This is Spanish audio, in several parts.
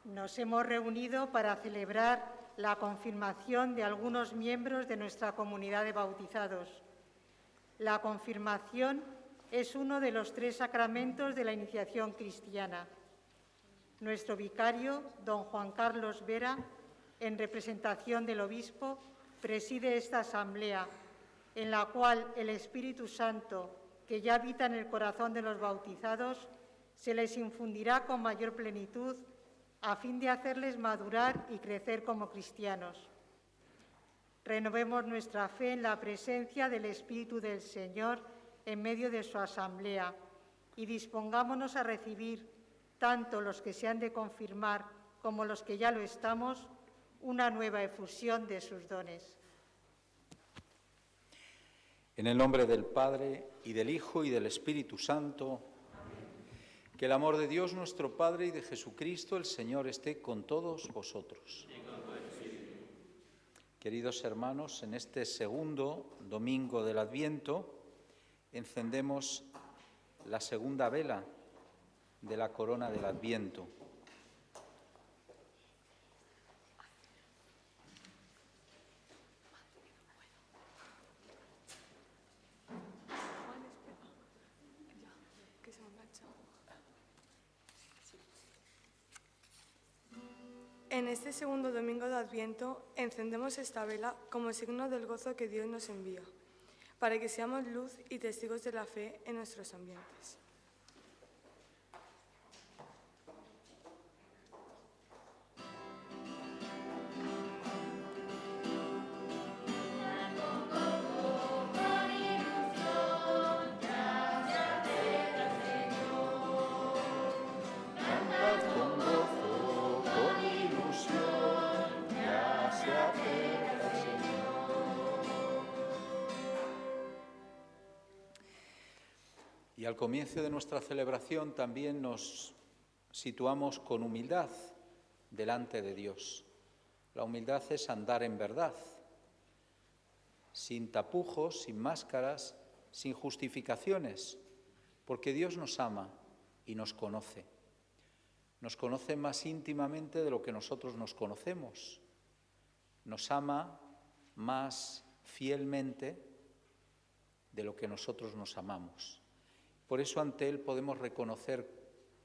Nos hemos reunido para celebrar la confirmación de algunos miembros de nuestra comunidad de bautizados. La confirmación es uno de los 3 sacramentos de la iniciación cristiana. Nuestro vicario, don Juan Carlos Vera, en representación del obispo, preside esta asamblea, en la cual el Espíritu Santo, que ya habita en el corazón de los bautizados, se les infundirá con mayor plenitud a fin de hacerles madurar y crecer como cristianos. Renovemos nuestra fe en la presencia del Espíritu del Señor en medio de su asamblea y dispongámonos a recibir, tanto los que se han de confirmar como los que ya lo estamos, una nueva efusión de sus dones. En el nombre del Padre, y del Hijo, y del Espíritu Santo, que el amor de Dios nuestro Padre y de Jesucristo el Señor esté con todos vosotros. Queridos hermanos, en este segundo domingo del Adviento encendemos la segunda vela de la corona del Adviento. En este segundo domingo de Adviento encendemos esta vela como signo del gozo que Dios nos envía, para que seamos luz y testigos de la fe en nuestros ambientes. Y al comienzo de nuestra celebración también nos situamos con humildad delante de Dios. La humildad es andar en verdad, sin tapujos, sin máscaras, sin justificaciones, porque Dios nos ama y nos conoce. Nos conoce más íntimamente de lo que nosotros nos conocemos. Nos ama más fielmente de lo que nosotros nos amamos. Por eso ante Él podemos reconocer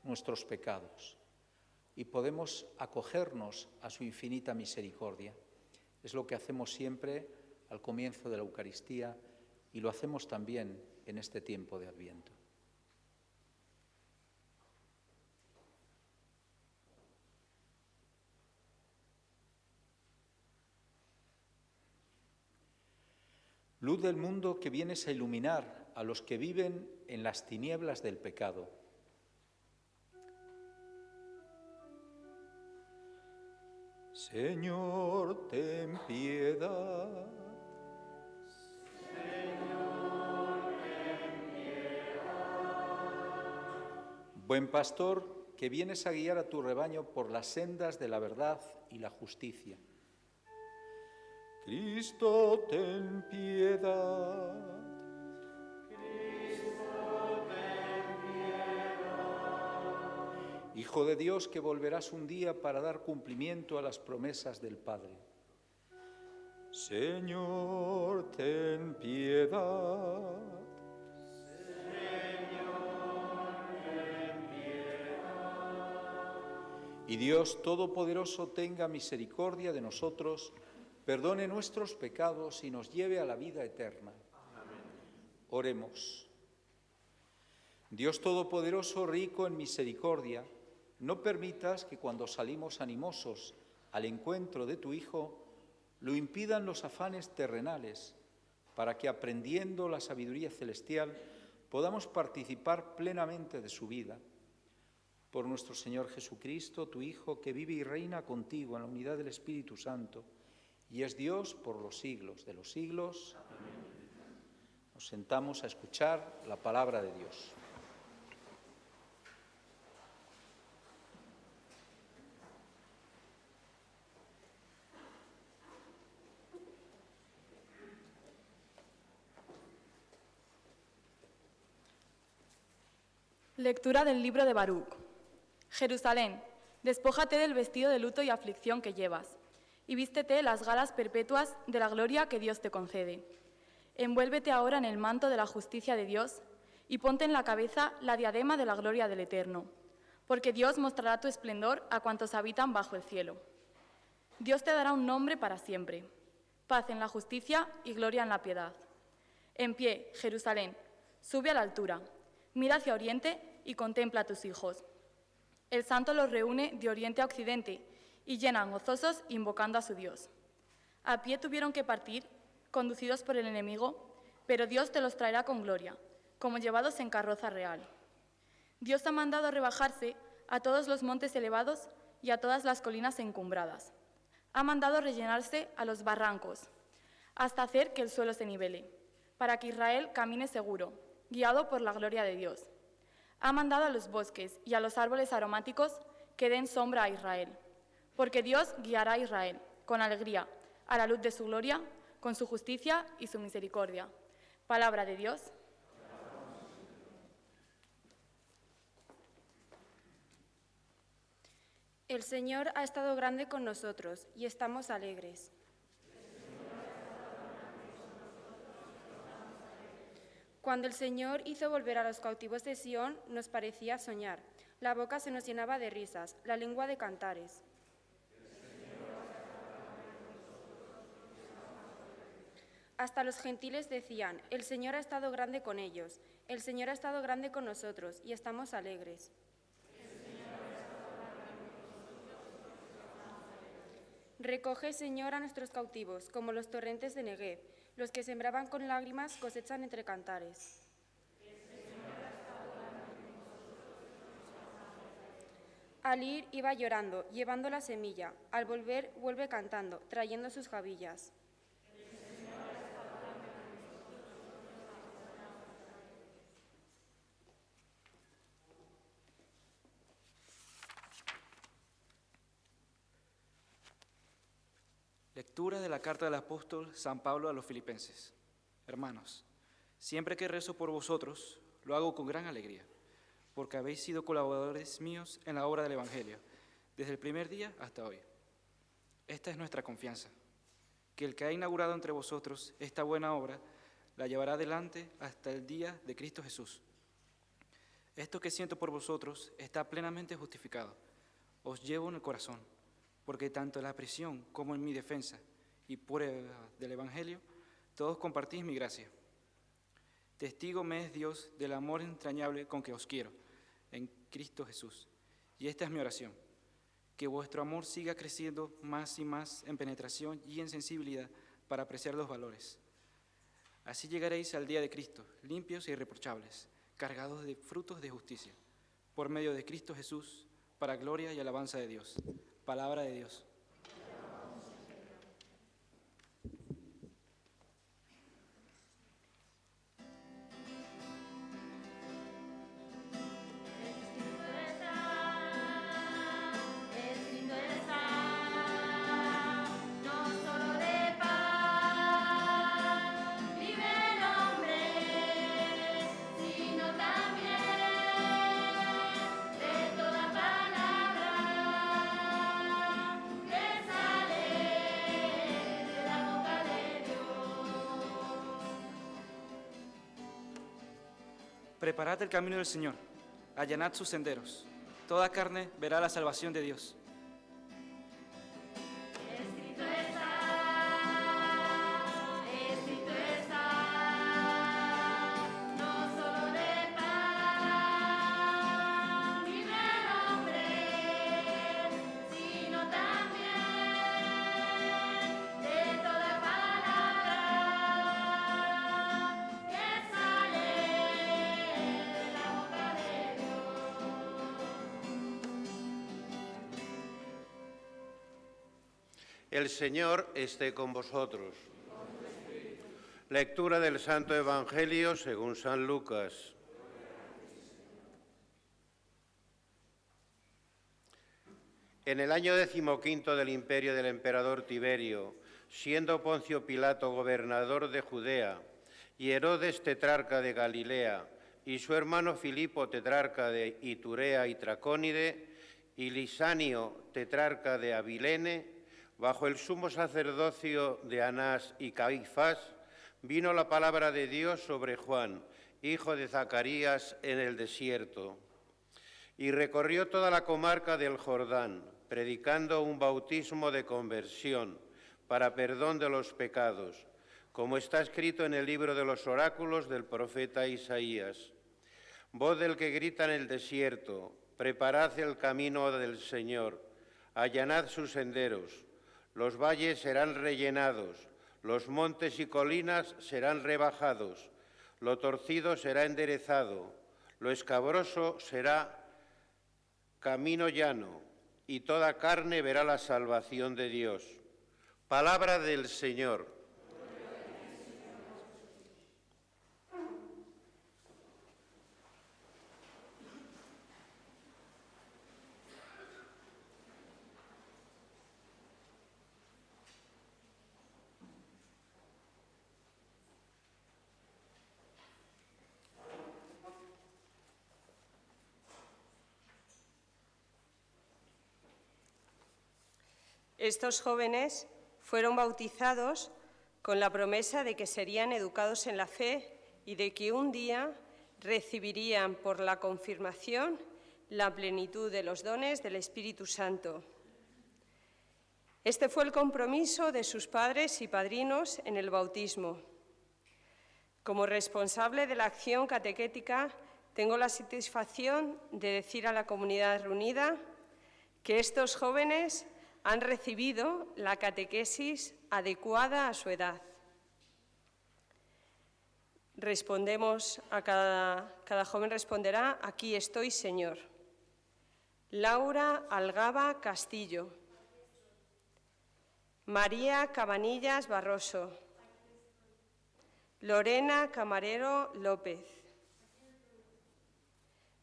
nuestros pecados y podemos acogernos a su infinita misericordia. Es lo que hacemos siempre al comienzo de la Eucaristía y lo hacemos también en este tiempo de Adviento. Luz del mundo que vienes a iluminar a los que viven en las tinieblas del pecado. Señor, ten piedad. Señor, ten piedad. Buen pastor, que vienes a guiar a tu rebaño por las sendas de la verdad y la justicia. Cristo, ten piedad. Cristo, ten piedad. Hijo de Dios, que volverás un día para dar cumplimiento a las promesas del Padre. Señor, ten piedad. Y Dios Todopoderoso tenga misericordia de nosotros, perdone nuestros pecados y nos lleve a la vida eterna. Amén. Oremos. Dios Todopoderoso, rico en misericordia, no permitas que cuando salimos animosos al encuentro de tu Hijo, lo impidan los afanes terrenales, para que aprendiendo la sabiduría celestial podamos participar plenamente de su vida. Por nuestro Señor Jesucristo, tu Hijo, que vive y reina contigo en la unidad del Espíritu Santo, y es Dios por los siglos de los siglos. Amén. Nos sentamos a escuchar la palabra de Dios. Lectura del libro de Baruc. Jerusalén, despójate del vestido de luto y aflicción que llevas, y vístete las galas perpetuas de la gloria que Dios te concede. Envuélvete ahora en el manto de la justicia de Dios, y ponte en la cabeza la diadema de la gloria del Eterno, porque Dios mostrará tu esplendor a cuantos habitan bajo el cielo. Dios te dará un nombre para siempre, paz en la justicia y gloria en la piedad. En pie, Jerusalén, sube a la altura, mira hacia oriente y contempla a tus hijos. El santo los reúne de oriente a occidente y llenan gozosos invocando a su Dios. A pie tuvieron que partir, conducidos por el enemigo, pero Dios te los traerá con gloria, como llevados en carroza real. Dios ha mandado rebajarse a todos los montes elevados y a todas las colinas encumbradas. Ha mandado rellenarse a los barrancos, hasta hacer que el suelo se nivele, para que Israel camine seguro, guiado por la gloria de Dios. Ha mandado a los bosques y a los árboles aromáticos que den sombra a Israel, porque Dios guiará a Israel con alegría, a la luz de su gloria, con su justicia y su misericordia. Palabra de Dios. El Señor ha estado grande con nosotros y estamos alegres. Cuando el Señor hizo volver a los cautivos de Sión, nos parecía soñar. La boca se nos llenaba de risas, la lengua de cantares. Hasta los gentiles decían, el Señor ha estado grande con ellos, el Señor ha estado grande con nosotros y estamos alegres. Recoge, Señor, a nuestros cautivos, como los torrentes de Negev. Los que sembraban con lágrimas cosechan entre cantares. Al ir iba llorando, llevando la semilla. Al volver, vuelve cantando, trayendo sus javillas. Lectura de la carta del apóstol San Pablo a los Filipenses. Hermanos, siempre que rezo por vosotros, lo hago con gran alegría, porque habéis sido colaboradores míos en la obra del Evangelio, desde el primer día hasta hoy. Esta es nuestra confianza, que el que ha inaugurado entre vosotros esta buena obra, la llevará adelante hasta el día de Cristo Jesús. Esto que siento por vosotros está plenamente justificado. Os llevo en el corazón, porque tanto en la prisión como en mi defensa y prueba del Evangelio, todos compartís mi gracia. Testigo me es Dios del amor entrañable con que os quiero, en Cristo Jesús. Y esta es mi oración, que vuestro amor siga creciendo más y más en penetración y en sensibilidad para apreciar los valores. Así llegaréis al día de Cristo, limpios e irreprochables, cargados de frutos de justicia, por medio de Cristo Jesús, para gloria y alabanza de Dios. Palabra de Dios. Preparad el camino del Señor, allanad sus senderos. Toda carne verá la salvación de Dios. El Señor esté con vosotros. Lectura del Santo Evangelio según San Lucas. En el año 15 del imperio del emperador Tiberio, siendo Poncio Pilato gobernador de Judea y Herodes tetrarca de Galilea y su hermano Filipo tetrarca de Iturea y Tracónide y Lisanio tetrarca de Abilene, bajo el sumo sacerdocio de Anás y Caifás, vino la palabra de Dios sobre Juan, hijo de Zacarías, en el desierto. Y recorrió toda la comarca del Jordán, predicando un bautismo de conversión para perdón de los pecados, como está escrito en el libro de los oráculos del profeta Isaías. Voz del que grita en el desierto, preparad el camino del Señor, allanad sus senderos. Los valles serán rellenados, los montes y colinas serán rebajados, lo torcido será enderezado, lo escabroso será camino llano, y toda carne verá la salvación de Dios. Palabra del Señor. Estos jóvenes fueron bautizados con la promesa de que serían educados en la fe y de que un día recibirían por la confirmación la plenitud de los dones del Espíritu Santo. Este fue el compromiso de sus padres y padrinos en el bautismo. Como responsable de la acción catequética, tengo la satisfacción de decir a la comunidad reunida que estos jóvenes han recibido la catequesis adecuada a su edad. Respondemos cada joven responderá: aquí estoy, Señor. Laura Algaba Castillo. María Cabanillas Barroso. Lorena Camarero López.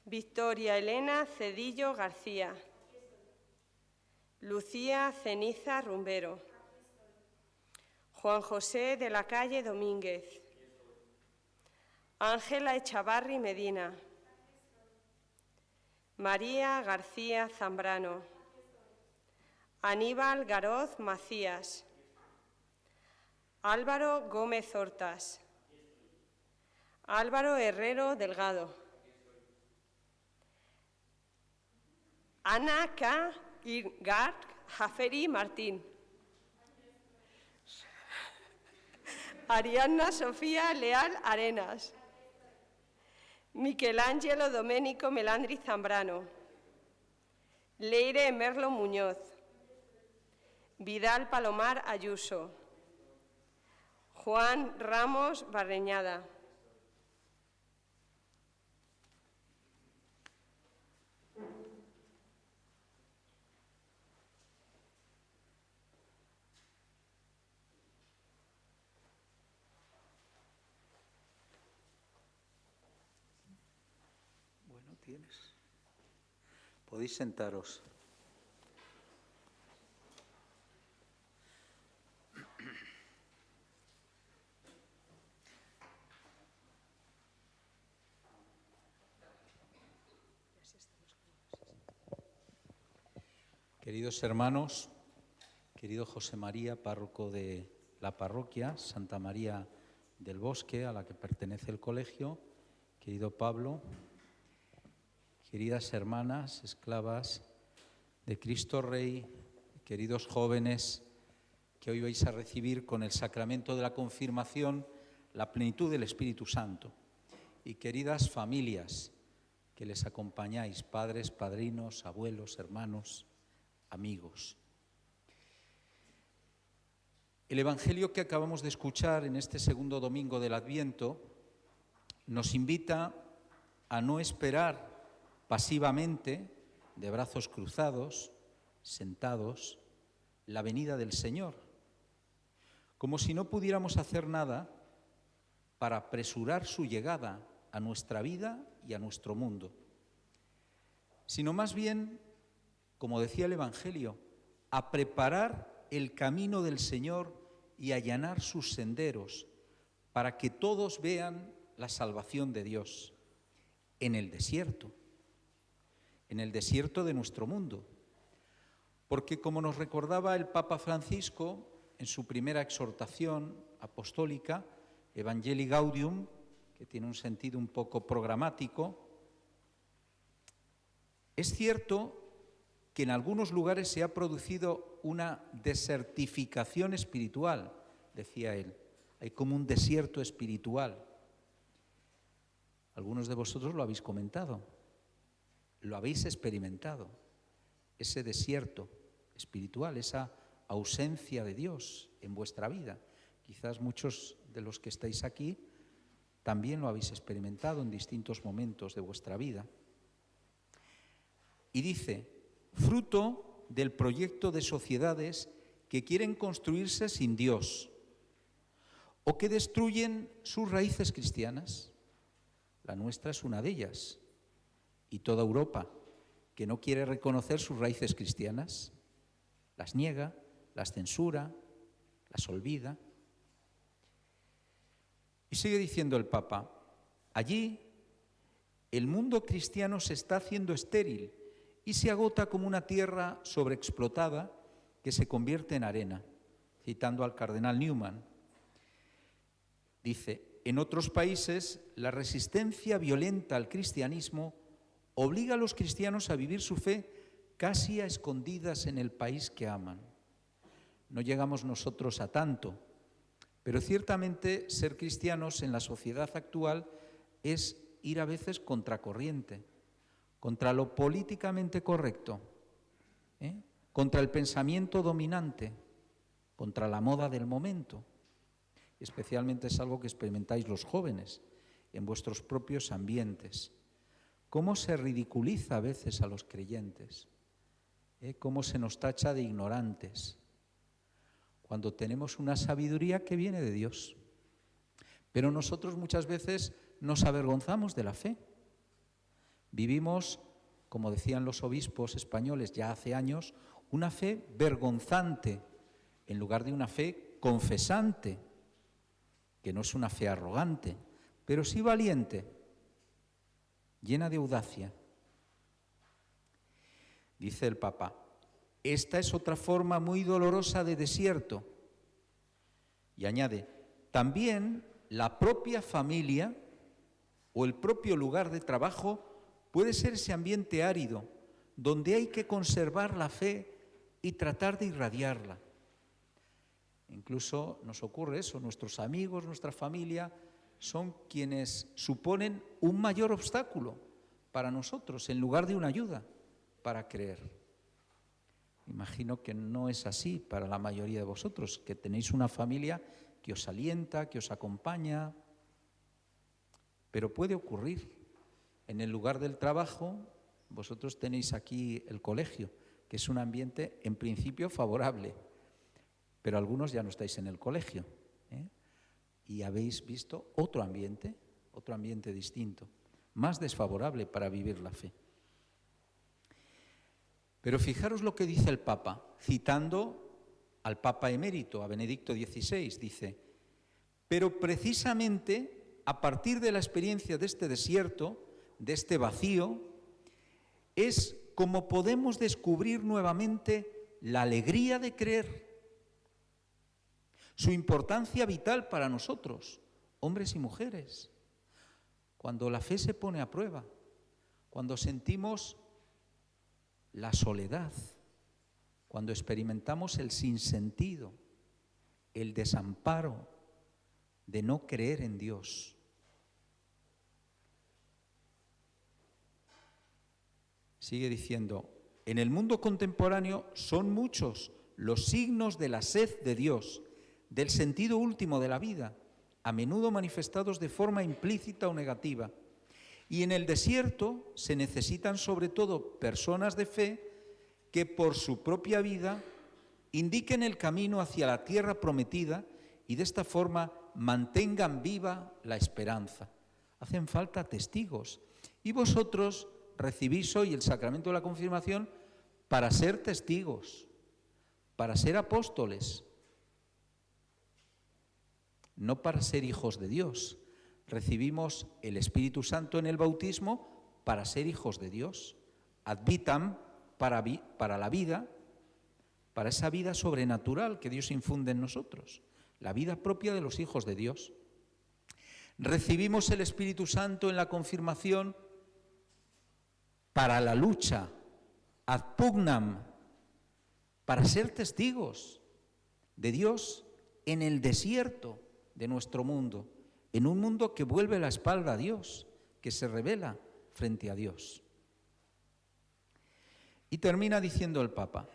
Victoria Elena Cedillo García. Lucía Ceniza Rumbero. Juan José de la Calle Domínguez. Ángela Echavarri Medina. María García Zambrano. Aníbal Garoz Macías. Álvaro Gómez Hortas. Álvaro Herrero Delgado. Ana K. Irgard Jaferi Martín. Ariadna Sofía Leal Arenas. Michelangelo Domenico Melandri Zambrano. Leire Merlo Muñoz. Vidal Palomar Ayuso. Juan Ramos Barreñada. ¿Tienes? Podéis sentaros. Queridos hermanos, querido José María, párroco de la parroquia Santa María del Bosque, a la que pertenece el colegio, querido Pablo, queridas hermanas, esclavas de Cristo Rey, queridos jóvenes que hoy vais a recibir con el sacramento de la confirmación la plenitud del Espíritu Santo, y queridas familias que les acompañáis, padres, padrinos, abuelos, hermanos, amigos. El Evangelio que acabamos de escuchar en este segundo domingo del Adviento nos invita a no esperar pasivamente, de brazos cruzados, sentados, la venida del Señor, como si no pudiéramos hacer nada para apresurar su llegada a nuestra vida y a nuestro mundo, sino más bien, como decía el Evangelio, a preparar el camino del Señor y allanar sus senderos para que todos vean la salvación de Dios en el desierto de nuestro mundo. Porque como nos recordaba el Papa Francisco en su primera exhortación apostólica, Evangelii Gaudium, que tiene un sentido un poco programático, es cierto que en algunos lugares se ha producido una desertificación espiritual, decía él. Hay como un desierto espiritual. Algunos de vosotros lo habéis comentado, lo habéis experimentado, ese desierto espiritual, esa ausencia de Dios en vuestra vida. Quizás muchos de los que estáis aquí también lo habéis experimentado en distintos momentos de vuestra vida. Y dice, fruto del proyecto de sociedades que quieren construirse sin Dios o que destruyen sus raíces cristianas. La nuestra es una de ellas. Y toda Europa, que no quiere reconocer sus raíces cristianas, las niega, las censura, las olvida. Y sigue diciendo el Papa, allí el mundo cristiano se está haciendo estéril y se agota como una tierra sobreexplotada que se convierte en arena, citando al cardenal Newman. Dice, en otros países la resistencia violenta al cristianismo obliga a los cristianos a vivir su fe casi a escondidas en el país que aman. No llegamos nosotros a tanto, pero ciertamente ser cristianos en la sociedad actual es ir a veces contracorriente, contra lo políticamente correcto, contra el pensamiento dominante, contra la moda del momento. Especialmente es algo que experimentáis los jóvenes en vuestros propios ambientes. Cómo se ridiculiza a veces a los creyentes, cómo se nos tacha de ignorantes, cuando tenemos una sabiduría que viene de Dios. Pero nosotros muchas veces nos avergonzamos de la fe. Vivimos, como decían los obispos españoles ya hace años, una fe vergonzante en lugar de una fe confesante, que no es una fe arrogante, pero sí valiente, llena de audacia. Dice el Papa, esta es otra forma muy dolorosa de desierto. Y añade, también la propia familia o el propio lugar de trabajo puede ser ese ambiente árido, donde hay que conservar la fe y tratar de irradiarla. Incluso nos ocurre eso, nuestros amigos, nuestra familia, son quienes suponen un mayor obstáculo para nosotros, en lugar de una ayuda para creer. Imagino que no es así para la mayoría de vosotros, que tenéis una familia que os alienta, que os acompaña, pero puede ocurrir. En el lugar del trabajo, vosotros tenéis aquí el colegio, que es un ambiente en principio favorable, pero algunos ya no estáis en el colegio, y habéis visto otro ambiente distinto, más desfavorable para vivir la fe. Pero fijaros lo que dice el Papa, citando al Papa emérito, a Benedicto XVI, dice, pero precisamente a partir de la experiencia de este desierto, de este vacío, es como podemos descubrir nuevamente la alegría de creer, su importancia vital para nosotros, hombres y mujeres. cuando la fe se pone a prueba, cuando sentimos la soledad, cuando experimentamos el sinsentido, el desamparo de no creer en Dios. Sigue diciendo, en el mundo contemporáneo son muchos los signos de la sed de Dios, del sentido último de la vida, a menudo manifestados de forma implícita o negativa. Y en el desierto se necesitan sobre todo personas de fe que por su propia vida indiquen el camino hacia la tierra prometida y de esta forma mantengan viva la esperanza. Hacen falta testigos. Y vosotros recibís hoy el sacramento de la confirmación para ser testigos, para ser apóstoles, no para ser hijos de Dios. Recibimos el Espíritu Santo en el bautismo para ser hijos de Dios. Ad vitam, para la vida, para esa vida sobrenatural que Dios infunde en nosotros, la vida propia de los hijos de Dios. Recibimos el Espíritu Santo en la confirmación para la lucha, ad pugnam, para ser testigos de Dios en el desierto de nuestro mundo, en un mundo que vuelve la espalda a Dios, que se revela frente a Dios. Y termina diciendo el Papa,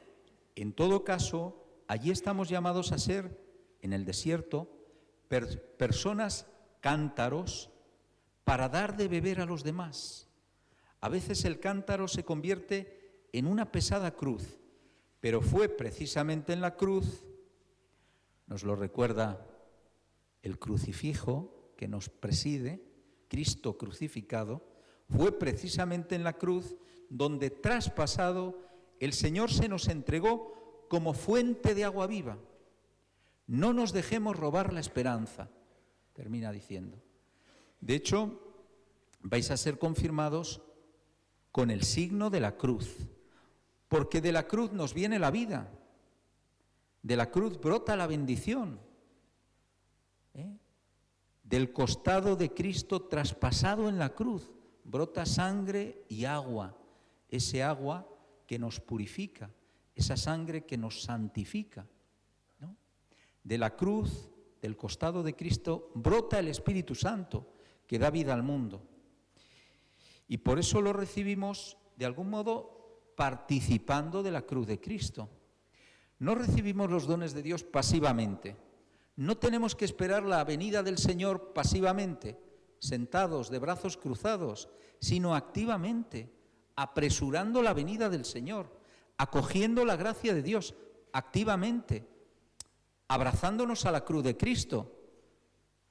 en todo caso, allí estamos llamados a ser, en el desierto, personas cántaros para dar de beber a los demás. A veces el cántaro se convierte en una pesada cruz, pero fue precisamente en la cruz, nos lo recuerda el crucifijo que nos preside, Cristo crucificado, fue precisamente en la cruz donde traspasado el Señor se nos entregó como fuente de agua viva. No nos dejemos robar la esperanza, termina diciendo. De hecho, vais a ser confirmados con el signo de la cruz, porque de la cruz nos viene la vida, de la cruz brota la bendición. Del costado de Cristo traspasado en la cruz brota sangre y agua, ese agua que nos purifica, esa sangre que nos santifica, ¿no? De la cruz, del costado de Cristo, brota el Espíritu Santo que da vida al mundo. Y por eso lo recibimos, de algún modo, participando de la cruz de Cristo. No recibimos los dones de Dios pasivamente. No tenemos que esperar la venida del Señor pasivamente, sentados de brazos cruzados, sino activamente, apresurando la venida del Señor, acogiendo la gracia de Dios activamente, abrazándonos a la cruz de Cristo.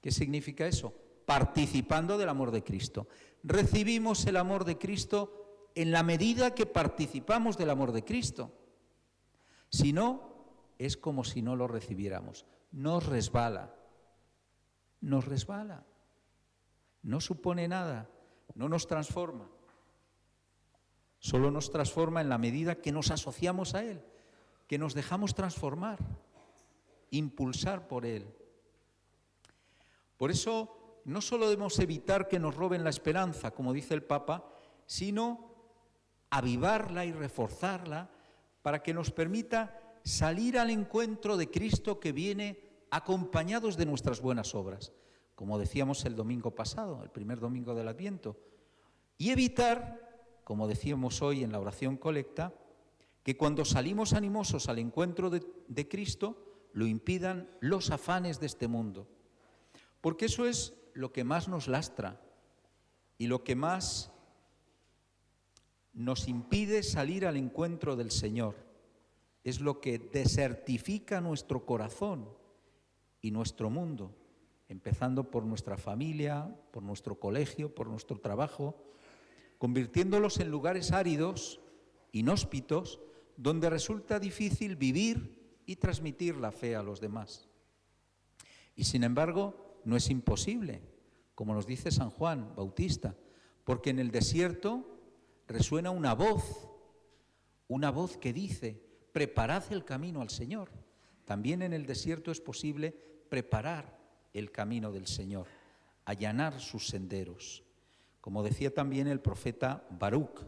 ¿Qué significa eso? Participando del amor de Cristo. Recibimos el amor de Cristo en la medida que participamos del amor de Cristo. Si no, es como si no lo recibiéramos. Nos resbala, no supone nada, no nos transforma. Solo nos transforma en la medida que nos asociamos a Él, que nos dejamos transformar, impulsar por Él. Por eso no solo debemos evitar que nos roben la esperanza, como dice el Papa, sino avivarla y reforzarla para que nos permita salir al encuentro de Cristo que viene acompañados de nuestras buenas obras, como decíamos el domingo pasado, el primer domingo del Adviento, y evitar, como decíamos hoy en la oración colecta, que cuando salimos animosos al encuentro de Cristo, lo impidan los afanes de este mundo, porque eso es lo que más nos lastra y lo que más nos impide salir al encuentro del Señor. Es lo que desertifica nuestro corazón y nuestro mundo, empezando por nuestra familia, por nuestro colegio, por nuestro trabajo, convirtiéndolos en lugares áridos, inhóspitos, donde resulta difícil vivir y transmitir la fe a los demás. Y sin embargo, no es imposible, como nos dice San Juan Bautista, porque en el desierto resuena una voz que dice: preparad el camino al Señor. También en el desierto es posible preparar el camino del Señor, allanar sus senderos. como decía también el profeta Baruch,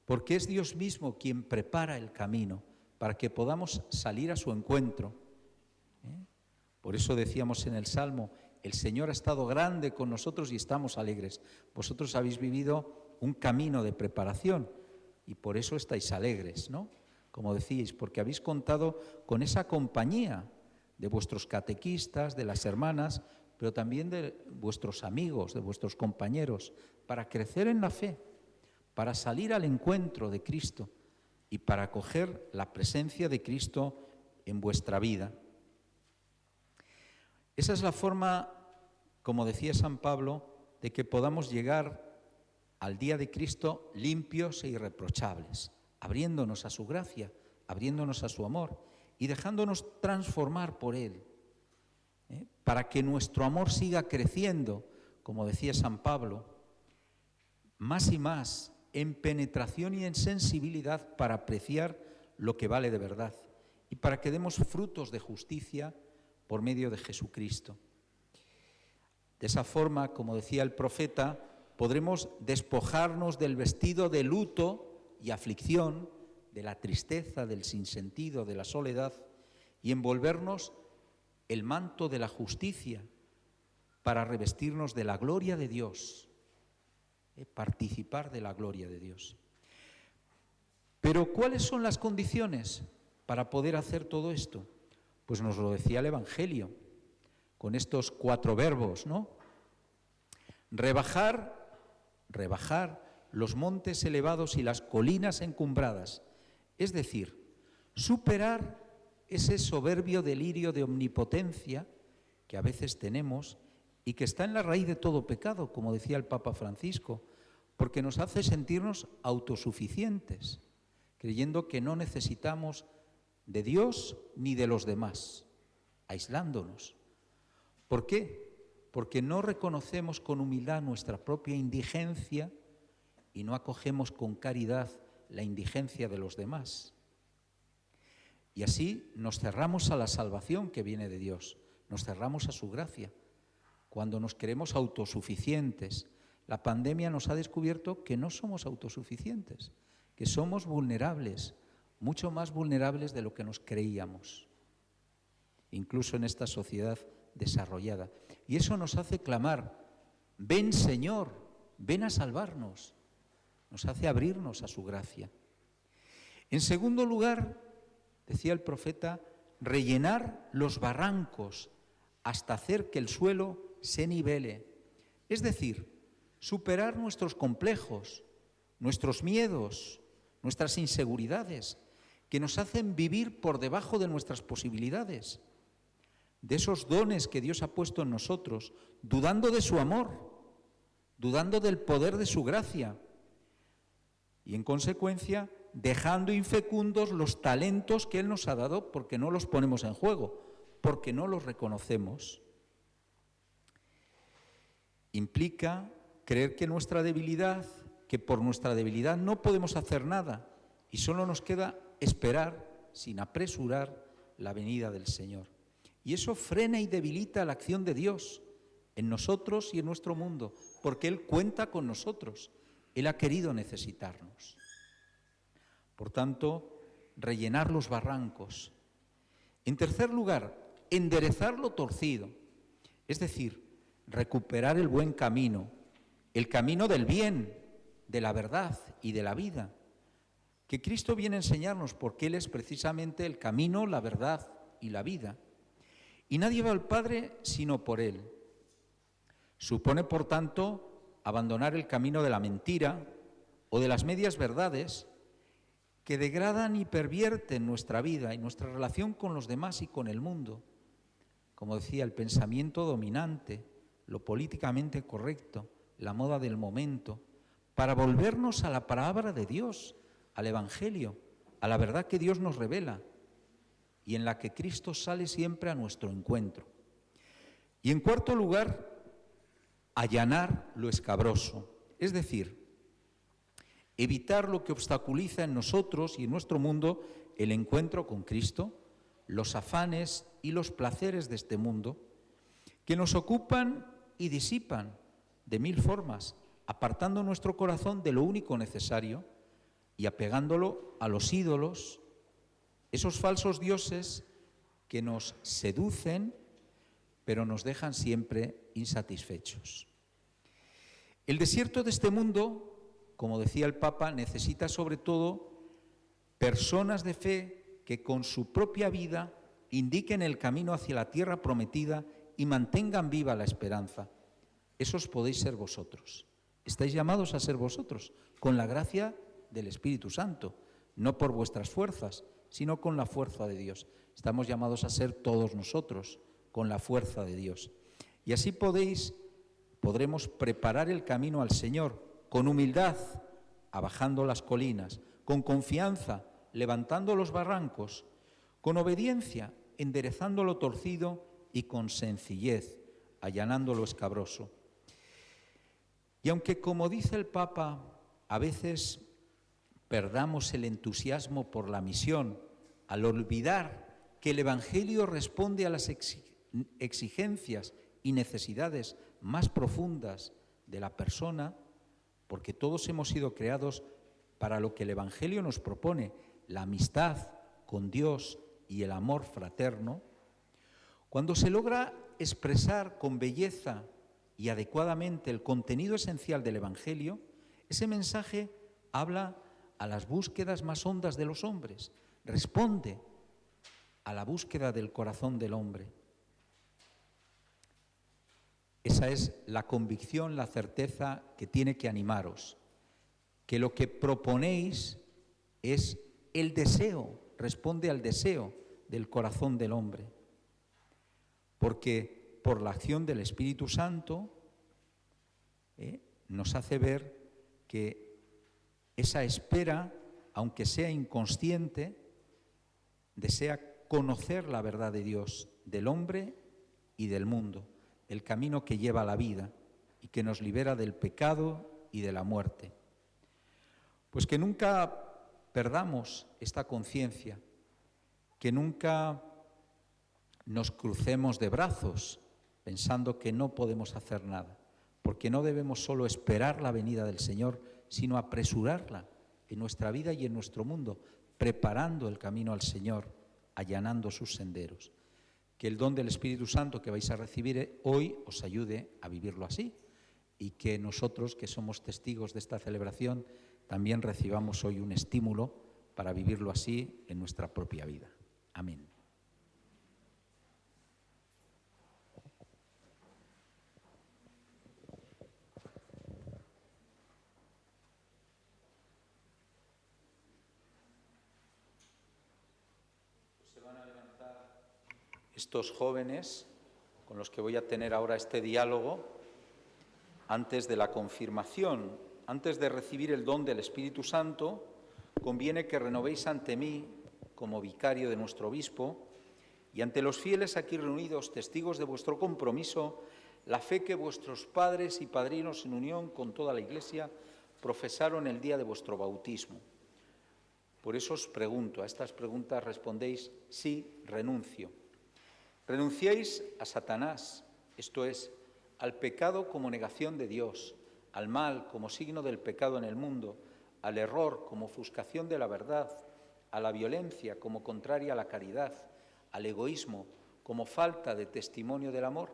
porque es Dios mismo quien prepara el camino para que podamos salir a su encuentro. Por eso decíamos en el Salmo, el Señor ha estado grande con nosotros y estamos alegres. Vosotros habéis vivido un camino de preparación y por eso estáis alegres, ¿no? Como decíais, porque habéis contado con esa compañía de vuestros catequistas, de las hermanas, pero también de vuestros amigos, de vuestros compañeros, para crecer en la fe, para salir al encuentro de Cristo y para acoger la presencia de Cristo en vuestra vida. Esa es la forma, como decía San Pablo, de que podamos llegar al día de Cristo limpios e irreprochables, abriéndonos a su gracia, abriéndonos a su amor y dejándonos transformar por Él, para que nuestro amor siga creciendo, como decía San Pablo, más y más en penetración y en sensibilidad para apreciar lo que vale de verdad y para que demos frutos de justicia por medio de Jesucristo. De esa forma, como decía el profeta, podremos despojarnos del vestido de luto y aflicción, de la tristeza, del sinsentido, de la soledad, y envolvernos el manto de la justicia para revestirnos de la gloria de Dios, participar de la gloria de Dios. Pero ¿cuáles son las condiciones para poder hacer todo esto? Pues nos lo decía el Evangelio, con estos 4 verbos, ¿no? Rebajar los montes elevados y las colinas encumbradas, es decir, superar ese soberbio delirio de omnipotencia que a veces tenemos y que está en la raíz de todo pecado, como decía el Papa Francisco, porque nos hace sentirnos autosuficientes, creyendo que no necesitamos de Dios ni de los demás, aislándonos. ¿Por qué? Porque no reconocemos con humildad nuestra propia indigencia y no acogemos con caridad la indigencia de los demás. Y así nos cerramos a la salvación que viene de Dios, nos cerramos a su gracia. Cuando nos creemos autosuficientes, la pandemia nos ha descubierto que no somos autosuficientes, que somos vulnerables, mucho más vulnerables de lo que nos creíamos, incluso en esta sociedad desarrollada. Y eso nos hace clamar, ven Señor, ven a salvarnos, nos hace abrirnos a su gracia. En segundo lugar, decía el profeta, rellenar los barrancos hasta hacer que el suelo se nivele, es decir, superar nuestros complejos, nuestros miedos, nuestras inseguridades, que nos hacen vivir por debajo de nuestras posibilidades, de esos dones que Dios ha puesto en nosotros, dudando de su amor, dudando del poder de su gracia y, en consecuencia, dejando infecundos los talentos que Él nos ha dado porque no los ponemos en juego, porque no los reconocemos. Implica creer que nuestra debilidad, que por nuestra debilidad no podemos hacer nada y solo nos queda esperar sin apresurar la venida del Señor. Y eso frena y debilita la acción de Dios en nosotros y en nuestro mundo, porque Él cuenta con nosotros. Él ha querido necesitarnos. Por tanto, rellenar los barrancos. En tercer lugar, enderezar lo torcido, es decir, recuperar el buen camino, el camino del bien, de la verdad y de la vida, que Cristo viene a enseñarnos porque Él es precisamente el camino, la verdad y la vida. Y nadie va al Padre sino por Él. Supone, por tanto, abandonar el camino de la mentira o de las medias verdades que degradan y pervierten nuestra vida y nuestra relación con los demás y con el mundo. Como decía, el pensamiento dominante, lo políticamente correcto, la moda del momento, para volvernos a la palabra de Dios, al Evangelio, a la verdad que Dios nos revela y en la que Cristo sale siempre a nuestro encuentro. Y en cuarto lugar, allanar lo escabroso, es decir, evitar lo que obstaculiza en nosotros y en nuestro mundo el encuentro con Cristo, los afanes y los placeres de este mundo, que nos ocupan y disipan de mil formas, apartando nuestro corazón de lo único necesario y apegándolo a los ídolos, esos falsos dioses que nos seducen, pero nos dejan siempre insatisfechos. El desierto de este mundo, como decía el Papa, necesita sobre todo personas de fe que con su propia vida indiquen el camino hacia la tierra prometida y mantengan viva la esperanza. Esos podéis ser vosotros. Estáis llamados a ser vosotros, con la gracia del Espíritu Santo, no por vuestras fuerzas, sino con la fuerza de Dios. Estamos llamados a ser todos nosotros, con la fuerza de Dios. Y así podremos preparar el camino al Señor, con humildad, abajando las colinas, con confianza, levantando los barrancos, con obediencia, enderezando lo torcido y con sencillez, allanando lo escabroso. Y aunque, como dice el Papa, a veces perdamos el entusiasmo por la misión, al olvidar que el Evangelio responde a las exigencias y necesidades más profundas de la persona, porque todos hemos sido creados para lo que el Evangelio nos propone, la amistad con Dios y el amor fraterno, cuando se logra expresar con belleza y adecuadamente el contenido esencial del Evangelio, ese mensaje habla a las búsquedas más hondas de los hombres, responde a la búsqueda del corazón del hombre. Esa es la convicción, la certeza que tiene que animaros, que lo que proponéis es el deseo, responde al deseo del corazón del hombre, porque por la acción del Espíritu Santo nos hace ver que esa espera, aunque sea inconsciente, desea conocer la verdad de Dios, del hombre y del mundo, el camino que lleva a la vida y que nos libera del pecado y de la muerte. Pues que nunca perdamos esta conciencia, que nunca nos crucemos de brazos pensando que no podemos hacer nada, porque no debemos solo esperar la venida del Señor, sino apresurarla en nuestra vida y en nuestro mundo, preparando el camino al Señor, allanando sus senderos. Que el don del Espíritu Santo que vais a recibir hoy os ayude a vivirlo así y que nosotros, que somos testigos de esta celebración, también recibamos hoy un estímulo para vivirlo así en nuestra propia vida. Amén. Estos jóvenes con los que voy a tener ahora este diálogo, antes de la confirmación, antes de recibir el don del Espíritu Santo, conviene que renovéis ante mí, como vicario de nuestro obispo, y ante los fieles aquí reunidos, testigos de vuestro compromiso, la fe que vuestros padres y padrinos en unión con toda la Iglesia profesaron el día de vuestro bautismo. Por eso os pregunto, a estas preguntas respondéis: sí, renuncio. Renunciáis a Satanás, esto es, al pecado como negación de Dios, al mal como signo del pecado en el mundo, al error como ofuscación de la verdad, a la violencia como contraria a la caridad, al egoísmo como falta de testimonio del amor.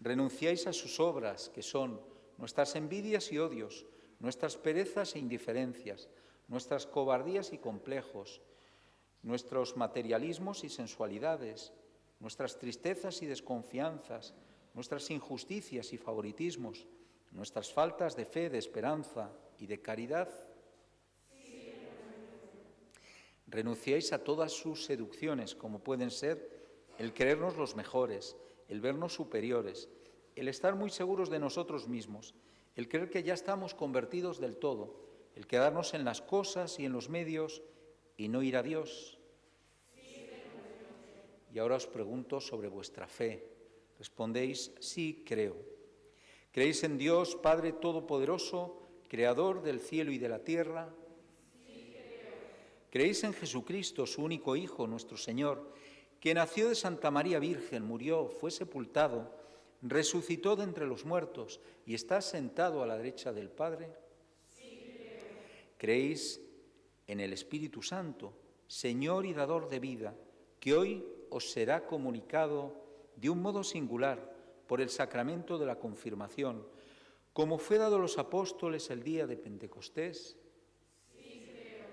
Renunciáis a sus obras, que son nuestras envidias y odios, nuestras perezas e indiferencias, nuestras cobardías y complejos, nuestros materialismos y sensualidades, nuestras tristezas y desconfianzas, nuestras injusticias y favoritismos, nuestras faltas de fe, de esperanza y de caridad. Renunciáis a todas sus seducciones, como pueden ser el creernos los mejores, el vernos superiores, el estar muy seguros de nosotros mismos, el creer que ya estamos convertidos del todo, el quedarnos en las cosas y en los medios y no ir a Dios. Y ahora os pregunto sobre vuestra fe. Respondéis: sí, creo. ¿Creéis en Dios, Padre Todopoderoso, Creador del cielo y de la tierra? Sí, creo. ¿Creéis en Jesucristo, su único Hijo, nuestro Señor, que nació de Santa María Virgen, murió, fue sepultado, resucitó de entre los muertos y está sentado a la derecha del Padre? Sí, creo. ¿Creéis en el Espíritu Santo, Señor y dador de vida, que hoy os será comunicado de un modo singular por el sacramento de la confirmación, como fue dado a los apóstoles el día de Pentecostés? Sí, creo.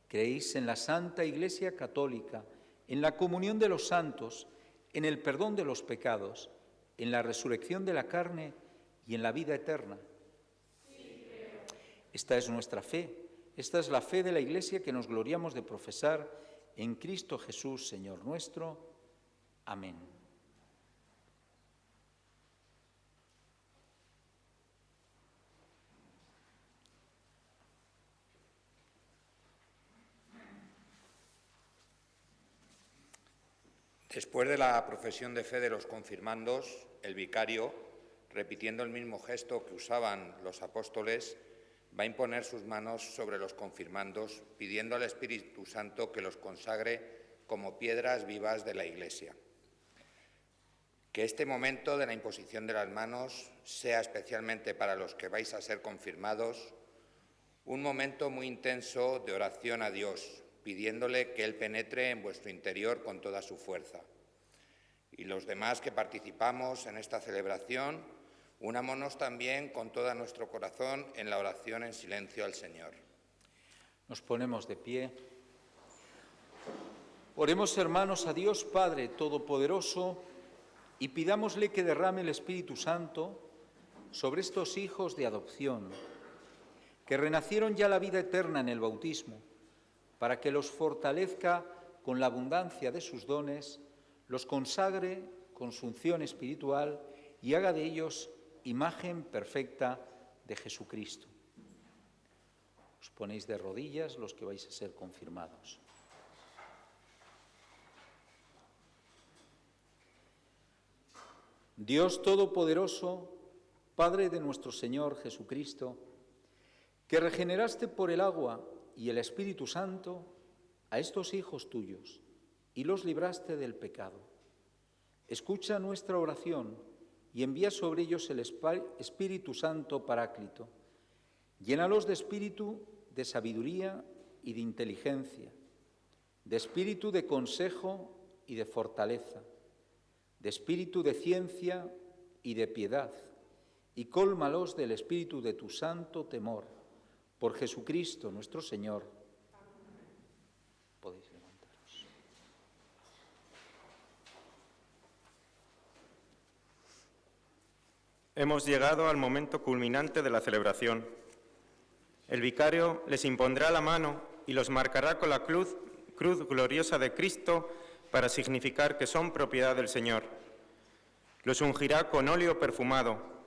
¿Creéis en la Santa Iglesia Católica, en la comunión de los santos, en el perdón de los pecados, en la resurrección de la carne y en la vida eterna? Sí, creo. Esta es nuestra fe, esta es la fe de la Iglesia que nos gloriamos de profesar en Cristo Jesús, Señor nuestro. Amén. Después de la profesión de fe de los confirmandos, el vicario, repitiendo el mismo gesto que usaban los apóstoles, va a imponer sus manos sobre los confirmandos, pidiendo al Espíritu Santo que los consagre como piedras vivas de la Iglesia. Que este momento de la imposición de las manos sea especialmente para los que vais a ser confirmados un momento muy intenso de oración a Dios, pidiéndole que Él penetre en vuestro interior con toda su fuerza. Y los demás que participamos en esta celebración, unámonos también con todo nuestro corazón en la oración en silencio al Señor. Nos ponemos de pie. Oremos, hermanos, a Dios Padre Todopoderoso y pidámosle que derrame el Espíritu Santo sobre estos hijos de adopción, que renacieron ya la vida eterna en el bautismo, para que los fortalezca con la abundancia de sus dones, los consagre con su unción espiritual y haga de ellos imagen perfecta de Jesucristo. Os ponéis de rodillas los que vais a ser confirmados. Dios Todopoderoso, Padre de nuestro Señor Jesucristo, que regeneraste por el agua y el Espíritu Santo a estos hijos tuyos y los libraste del pecado. Escucha nuestra oración y envía sobre ellos el Espíritu Santo Paráclito. Llénalos de espíritu de sabiduría y de inteligencia, de espíritu de consejo y de fortaleza, de espíritu de ciencia y de piedad, y cólmalos del espíritu de tu santo temor. Por Jesucristo nuestro Señor. Podéis levantaros. Hemos llegado al momento culminante de la celebración. El vicario les impondrá la mano y los marcará con la cruz gloriosa de Cristo para significar que son propiedad del Señor. Los ungirá con óleo perfumado.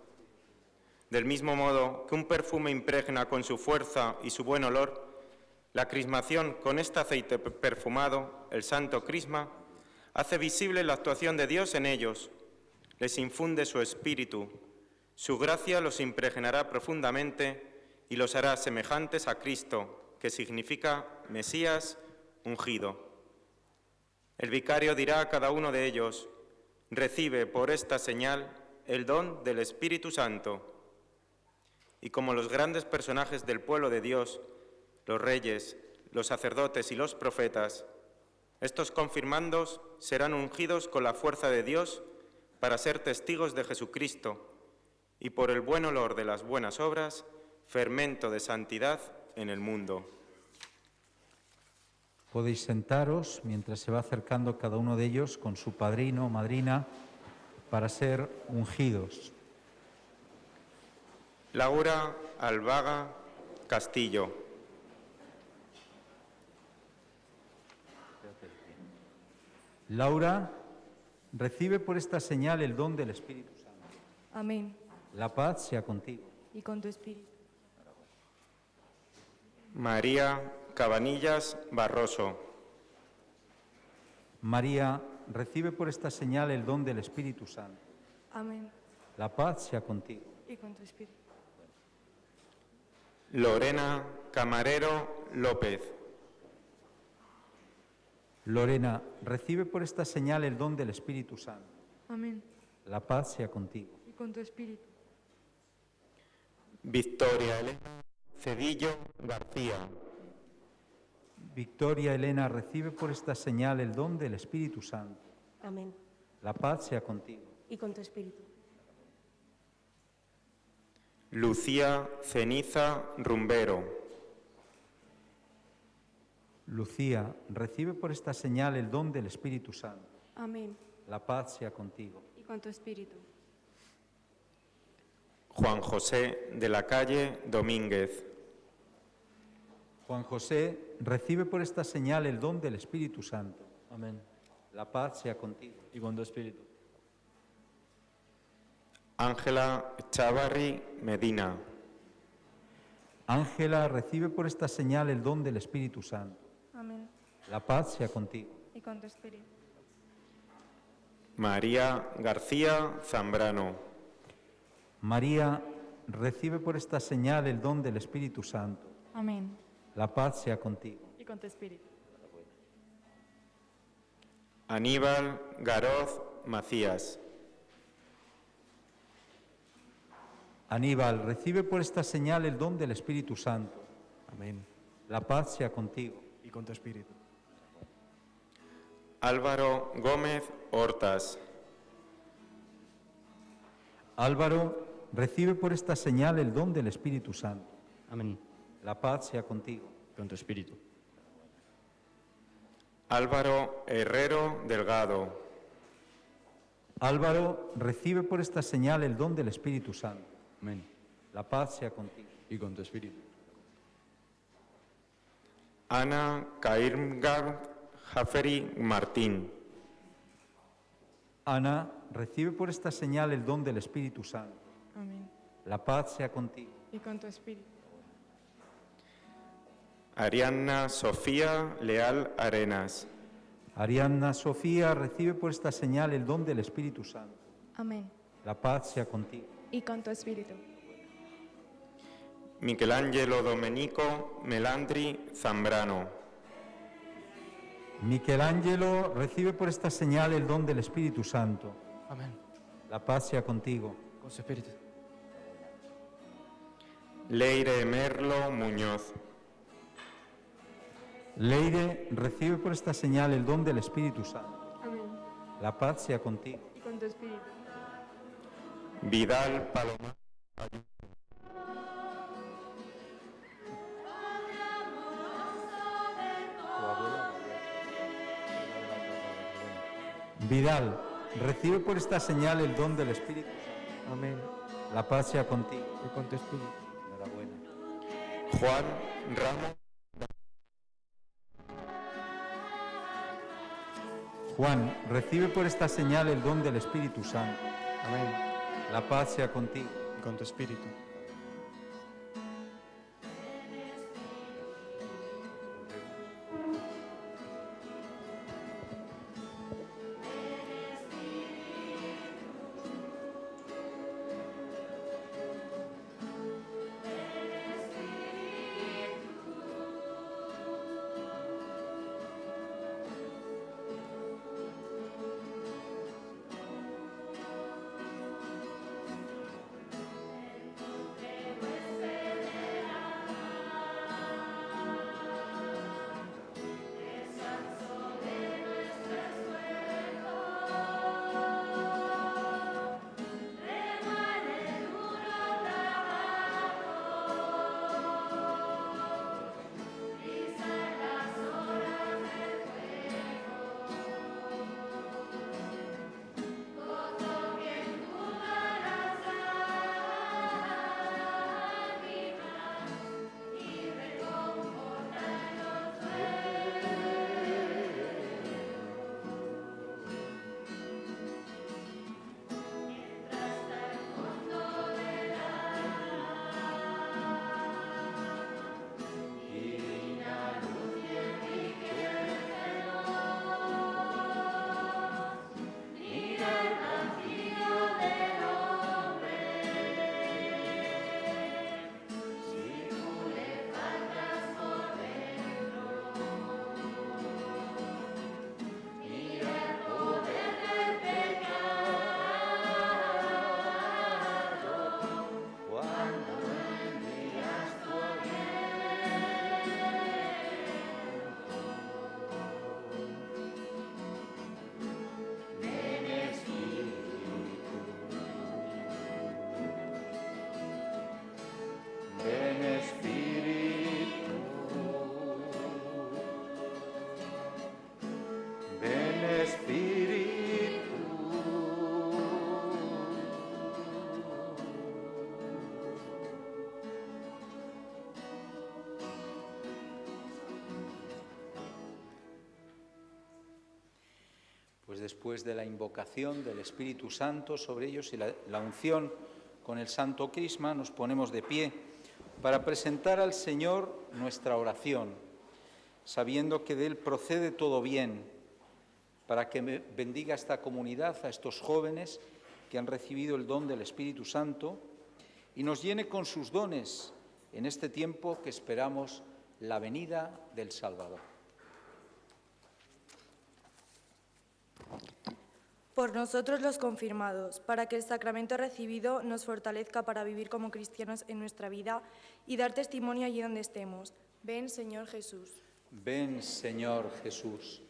Del mismo modo que un perfume impregna con su fuerza y su buen olor, la crismación con este aceite perfumado, el santo crisma, hace visible la actuación de Dios en ellos, les infunde su espíritu, su gracia los impregnará profundamente y los hará semejantes a Cristo, que significa Mesías ungido. El vicario dirá a cada uno de ellos: recibe por esta señal el don del Espíritu Santo. Y como los grandes personajes del pueblo de Dios, los reyes, los sacerdotes y los profetas, estos confirmandos serán ungidos con la fuerza de Dios para ser testigos de Jesucristo y por el buen olor de las buenas obras, fermento de santidad en el mundo. Podéis sentaros mientras se va acercando cada uno de ellos con su padrino o madrina para ser ungidos. Laura Alvaga Castillo. Laura, recibe por esta señal el don del Espíritu Santo. Amén. La paz sea contigo. Y con tu espíritu. María Cabanillas Barroso. María, recibe por esta señal el don del Espíritu Santo. Amén. La paz sea contigo. Y con tu espíritu. Lorena Camarero López. Lorena, recibe por esta señal el don del Espíritu Santo. Amén. La paz sea contigo. y con tu espíritu. Victoria Elena Cedillo García. Victoria Elena, recibe por esta señal el don del Espíritu Santo. Amén. La paz sea contigo. Y con tu espíritu. Lucía Ceniza Rumbero. Lucía, recibe por esta señal el don del Espíritu Santo. Amén. La paz sea contigo. Y con tu espíritu. Juan José de la Calle Domínguez. Juan José, recibe por esta señal el don del Espíritu Santo. Amén. La paz sea contigo. Y con tu espíritu. Ángela Chavarri Medina. Ángela, recibe por esta señal el don del Espíritu Santo. Amén. La paz sea contigo. Y con tu espíritu. María García Zambrano. María, recibe por esta señal el don del Espíritu Santo. Amén. La paz sea contigo. Y con tu espíritu. Aníbal Garoz Macías. Aníbal, recibe por esta señal el don del Espíritu Santo. Amén. La paz sea contigo. Y con tu espíritu. Álvaro Gómez Hortas. Álvaro, recibe por esta señal el don del Espíritu Santo. Amén. La paz sea contigo. Con tu espíritu. Álvaro Herrero Delgado. Álvaro, recibe por esta señal el don del Espíritu Santo. Amén. La paz sea contigo. Y con tu espíritu. Ana Cairmgar Jaferi Martín. Ana, recibe por esta señal el don del Espíritu Santo. Amén. La paz sea contigo. Y con tu espíritu. Arianna Sofía Leal Arenas. Arianna Sofía, recibe por esta señal el don del Espíritu Santo. Amén. La paz sea contigo. Y con tu espíritu. Michelangelo Domenico Melandri Zambrano. Michelangelo, recibe por esta señal el don del Espíritu Santo. Amén. La paz sea contigo. Con su espíritu. Leire Merlo Muñoz. Leire, recibe por esta señal el don del Espíritu Santo. Amén. La paz sea contigo. Y con tu espíritu. Vidal Paloma. Vidal, recibe por esta señal el don del Espíritu Santo. Amén. La paz sea contigo. Y con tu espíritu. Enhorabuena. Juan Ramos. Juan, recibe por esta señal el don del Espíritu Santo. Amén. La paz sea contigo. Y con tu espíritu. pues después de la invocación del Espíritu Santo sobre ellos y la unción con el Santo Crisma, nos ponemos de pie para presentar al Señor nuestra oración, sabiendo que de Él procede todo bien, para que bendiga esta comunidad, a estos jóvenes que han recibido el don del Espíritu Santo y nos llene con sus dones en este tiempo que esperamos la venida del Salvador. Por nosotros los confirmados, para que el sacramento recibido nos fortalezca para vivir como cristianos en nuestra vida y dar testimonio allí donde estemos. Ven, Señor Jesús. Ven, Señor Jesús.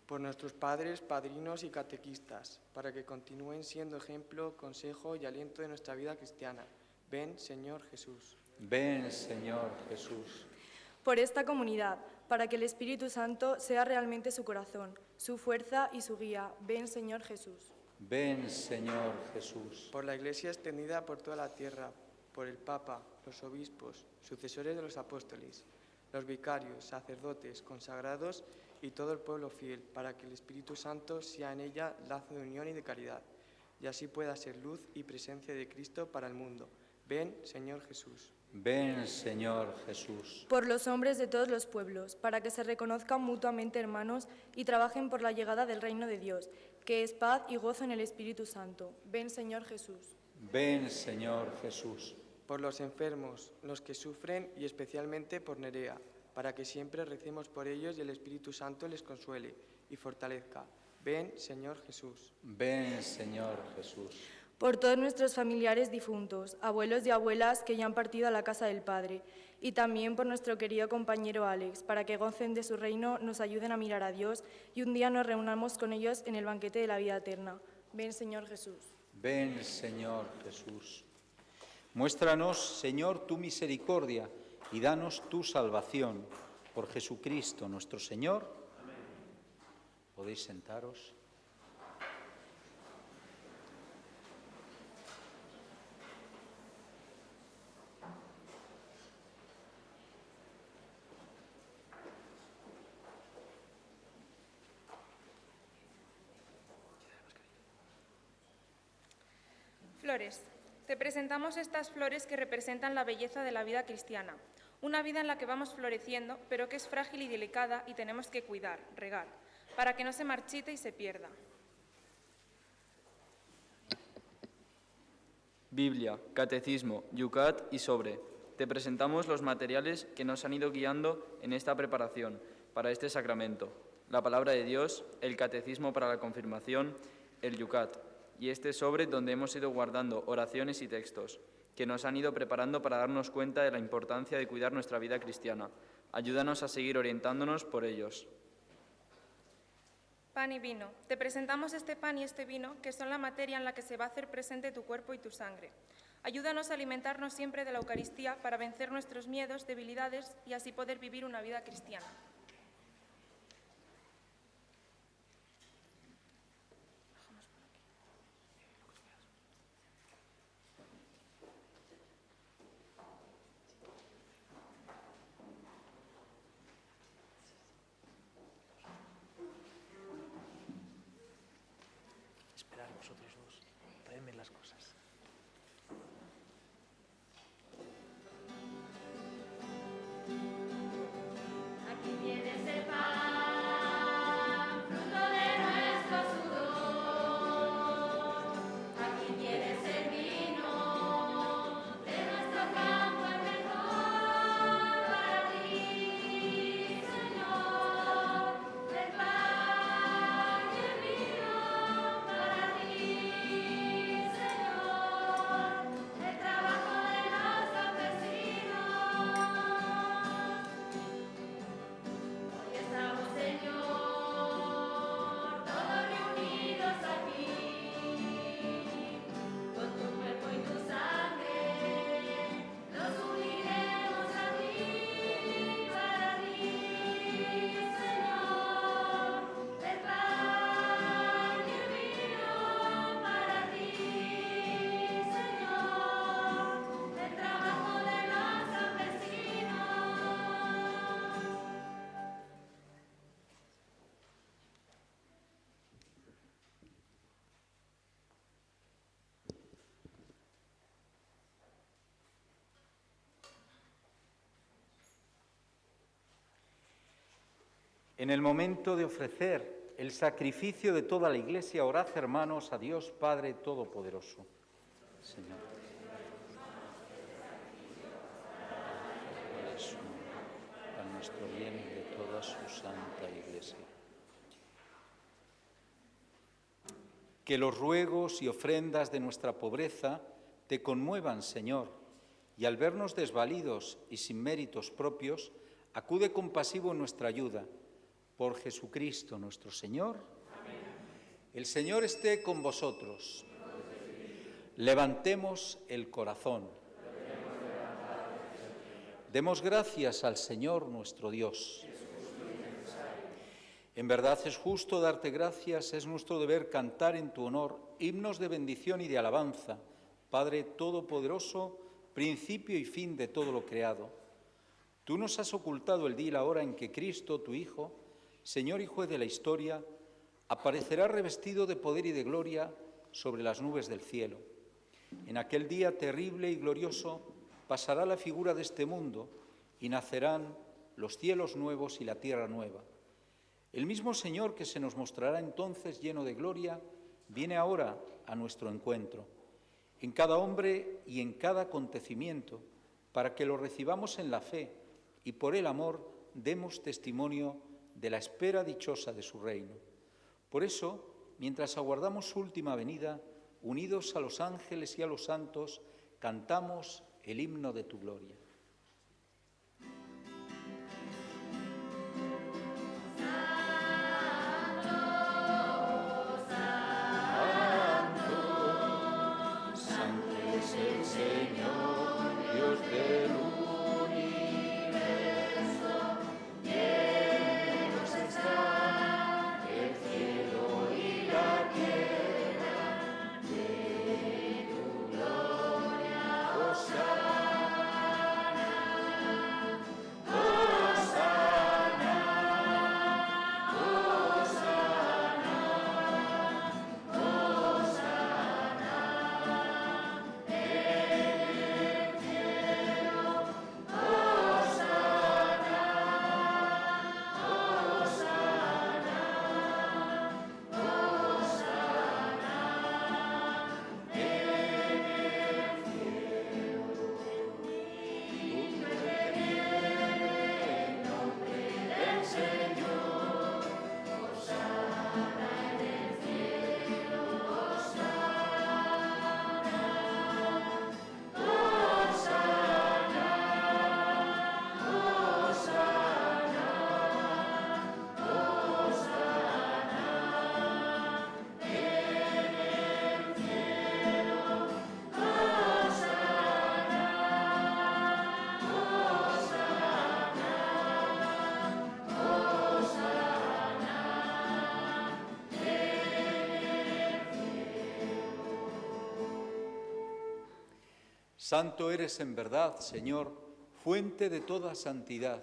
Por nuestros padres, padrinos y catequistas, para que continúen siendo ejemplo, consejo y aliento de nuestra vida cristiana. Ven, Señor Jesús. Ven, Señor Jesús. Por esta comunidad, para que el Espíritu Santo sea realmente su corazón, su fuerza y su guía. Ven, Señor Jesús. Ven, Señor Jesús. Por la Iglesia extendida por toda la tierra, por el Papa, los obispos, sucesores de los apóstoles, los vicarios, sacerdotes, consagrados y todo el pueblo fiel, para que el Espíritu Santo sea en ella lazo de unión y de caridad, y así pueda ser luz y presencia de Cristo para el mundo. Ven, Señor Jesús. Ven, Señor Jesús. Por los hombres de todos los pueblos, para que se reconozcan mutuamente hermanos y trabajen por la llegada del reino de Dios, que es paz y gozo en el Espíritu Santo. Ven, Señor Jesús. Ven, Señor Jesús. Por los enfermos, los que sufren y especialmente por Nerea, para que siempre recemos por ellos y el Espíritu Santo les consuele y fortalezca. Ven, Señor Jesús. Ven, Señor Jesús. Por todos nuestros familiares difuntos, abuelos y abuelas que ya han partido a la casa del Padre, y también por nuestro querido compañero Alex, para que gocen de su reino, nos ayuden a mirar a Dios y un día nos reunamos con ellos en el banquete de la vida eterna. Ven, Señor Jesús. Ven, Señor Jesús. Muéstranos, Señor, tu misericordia y danos tu salvación. Por Jesucristo nuestro Señor. Amén. Podéis sentaros. Flores. Te presentamos estas flores que representan la belleza de la vida cristiana. Una vida en la que vamos floreciendo, pero que es frágil y delicada y tenemos que cuidar, regar, para que no se marchite y se pierda. Biblia, Catecismo, Yucat y Sobre. Te presentamos los materiales que nos han ido guiando en esta preparación para este sacramento. La palabra de Dios, el Catecismo para la confirmación, el Yucat y este sobre donde hemos ido guardando oraciones y textos que nos han ido preparando para darnos cuenta de la importancia de cuidar nuestra vida cristiana. Ayúdanos a seguir orientándonos por ellos. Pan y vino. Te presentamos este pan y este vino, que son la materia en la que se va a hacer presente tu cuerpo y tu sangre. Ayúdanos a alimentarnos siempre de la Eucaristía para vencer nuestros miedos, debilidades y así poder vivir una vida cristiana. Vosotros dos, traedme las cosas. Aquí En el momento de ofrecer el sacrificio de toda la Iglesia, orad, hermanos, a Dios Padre Todopoderoso. Señor. A nuestro bien y de toda su santa Iglesia. Que los ruegos y ofrendas de nuestra pobreza te conmuevan, Señor, y al vernos desvalidos y sin méritos propios, acude compasivo en nuestra ayuda. Por Jesucristo nuestro Señor. Amén. El Señor esté con vosotros. Levantemos el corazón. Demos gracias al Señor nuestro Dios. En verdad es justo darte gracias, es nuestro deber cantar en tu honor himnos de bendición y de alabanza, Padre Todopoderoso, principio y fin de todo lo creado. Tú nos has ocultado el día y la hora en que Cristo, tu Hijo, Señor y Juez de la historia, aparecerá revestido de poder y de gloria sobre las nubes del cielo. En aquel día terrible y glorioso pasará la figura de este mundo y nacerán los cielos nuevos y la tierra nueva. El mismo Señor que se nos mostrará entonces lleno de gloria, viene ahora a nuestro encuentro, en cada hombre y en cada acontecimiento, para que lo recibamos en la fe y por el amor demos testimonio de la espera dichosa de su reino. Por eso, mientras aguardamos su última venida, unidos a los ángeles y a los santos, cantamos el himno de tu gloria. Santo eres en verdad, Señor, fuente de toda santidad.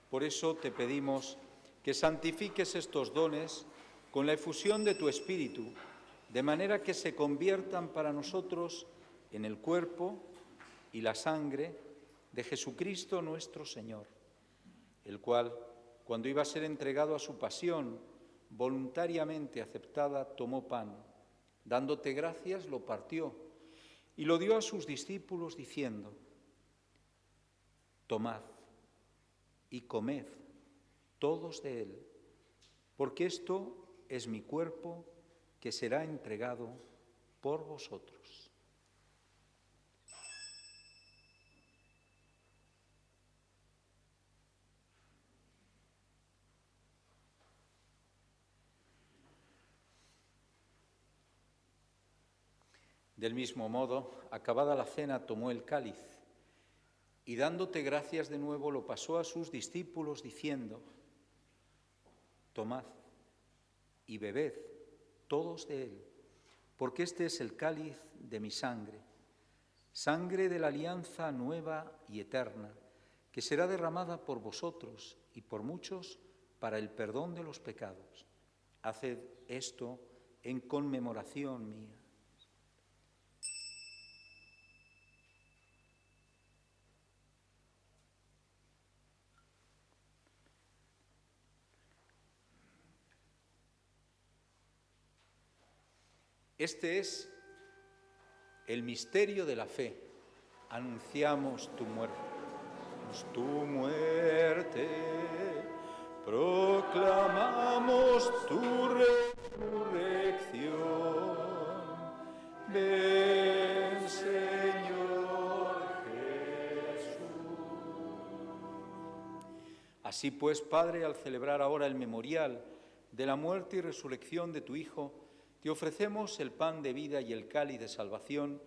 Por eso te pedimos que santifiques estos dones con la efusión de tu Espíritu, de manera que se conviertan para nosotros en el cuerpo y la sangre de Jesucristo nuestro Señor, el cual, cuando iba a ser entregado a su pasión, voluntariamente aceptada, tomó pan, dándote gracias, lo partió y lo dio a sus discípulos diciendo: tomad y comed todos de él, porque esto es mi cuerpo que será entregado por vosotros. Del mismo modo, acabada la cena, tomó el cáliz y dándote gracias de nuevo lo pasó a sus discípulos diciendo: tomad y bebed todos de él, porque este es el cáliz de mi sangre, sangre de la alianza nueva y eterna, que será derramada por vosotros y por muchos para el perdón de los pecados. Haced esto en conmemoración mía. Este es el misterio de la fe. Anunciamos tu muerte. Tu muerte, proclamamos tu resurrección. Ven, Señor Jesús. Así pues, Padre, al celebrar ahora el memorial de la muerte y resurrección de tu Hijo, te ofrecemos el pan de vida y el cáliz de salvación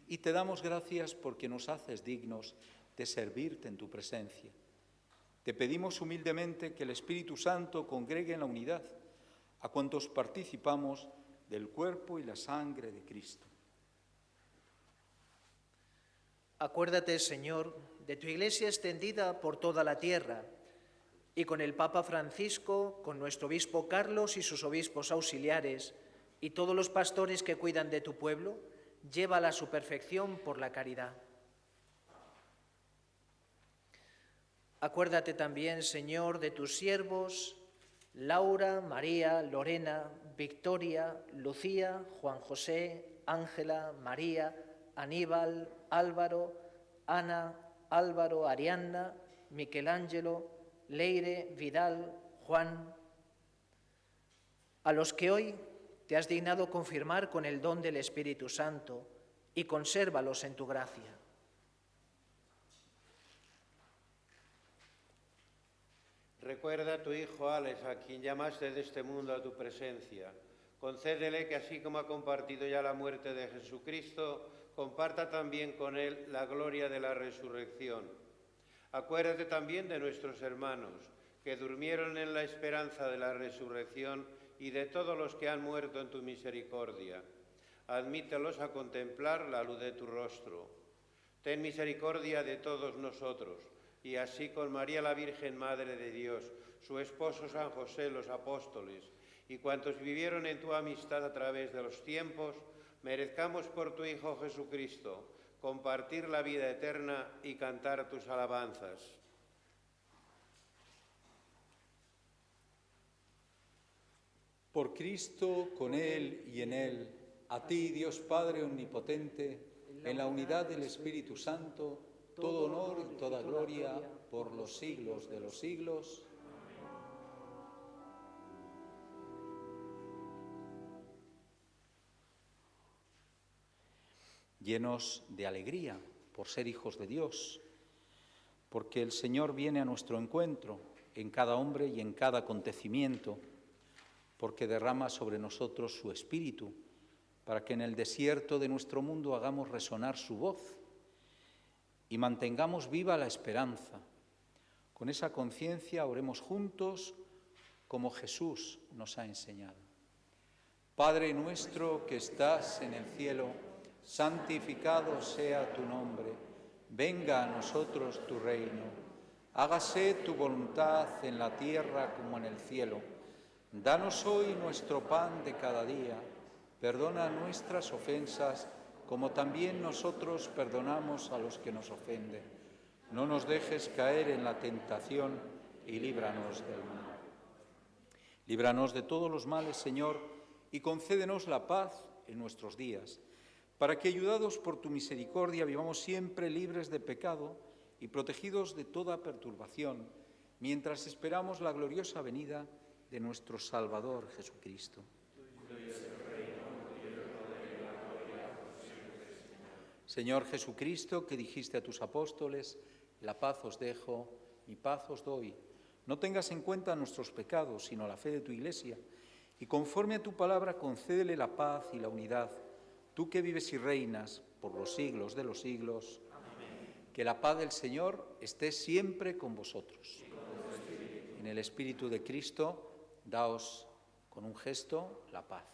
y te damos gracias porque nos haces dignos de servirte en tu presencia. Te pedimos humildemente que el Espíritu Santo congregue en la unidad a cuantos participamos del cuerpo y la sangre de Cristo. Acuérdate, Señor, de tu Iglesia extendida por toda la tierra, y con el Papa Francisco, con nuestro obispo Carlos y sus obispos auxiliares, y todos los pastores que cuidan de tu pueblo, llévala a su perfección por la caridad. Acuérdate también, Señor, de tus siervos Laura, María, Lorena, Victoria, Lucía, Juan José, Ángela, María, Aníbal, Álvaro, Ana, Álvaro, Arianna, Michelangelo, Leire, Vidal, Juan, a los que hoy te has dignado confirmar con el don del Espíritu Santo, y consérvalos en tu gracia. Recuerda a tu hijo Alex, a quien llamaste de este mundo a tu presencia. Concédele que así como ha compartido ya la muerte de Jesucristo, comparta también con él la gloria de la resurrección. Acuérdate también de nuestros hermanos, que durmieron en la esperanza de la resurrección, y de todos los que han muerto en tu misericordia. Admítelos a contemplar la luz de tu rostro. Ten misericordia de todos nosotros, y así con María la Virgen Madre de Dios, su esposo San José, los apóstoles, y cuantos vivieron en tu amistad a través de los tiempos, merezcamos por tu Hijo Jesucristo compartir la vida eterna y cantar tus alabanzas. Por Cristo, con Él y en Él, a ti, Dios Padre Omnipotente, en la unidad del Espíritu Santo, todo honor y toda gloria por los siglos de los siglos. Llenos de alegría por ser hijos de Dios, porque el Señor viene a nuestro encuentro en cada hombre y en cada acontecimiento, porque derrama sobre nosotros su Espíritu, para que en el desierto de nuestro mundo hagamos resonar su voz y mantengamos viva la esperanza. Con esa conciencia oremos juntos como Jesús nos ha enseñado. Padre nuestro que estás en el cielo, santificado sea tu nombre. Venga a nosotros tu reino. Hágase tu voluntad en la tierra como en el cielo. Danos hoy nuestro pan de cada día. Perdona nuestras ofensas, como también nosotros perdonamos a los que nos ofenden. No nos dejes caer en la tentación y líbranos del mal. Líbranos de todos los males, Señor, y concédenos la paz en nuestros días, para que, ayudados por tu misericordia, vivamos siempre libres de pecado y protegidos de toda perturbación, mientras esperamos la gloriosa venida de nuestro Salvador Jesucristo. Señor Jesucristo, que dijiste a tus apóstoles, la paz os dejo, mi paz os doy. No tengas en cuenta nuestros pecados, sino la fe de tu Iglesia, y conforme a tu palabra concédele la paz y la unidad, tú que vives y reinas por los siglos de los siglos. Amén. Que la paz del Señor esté siempre con vosotros. En el Espíritu de Cristo, daos con un gesto la paz.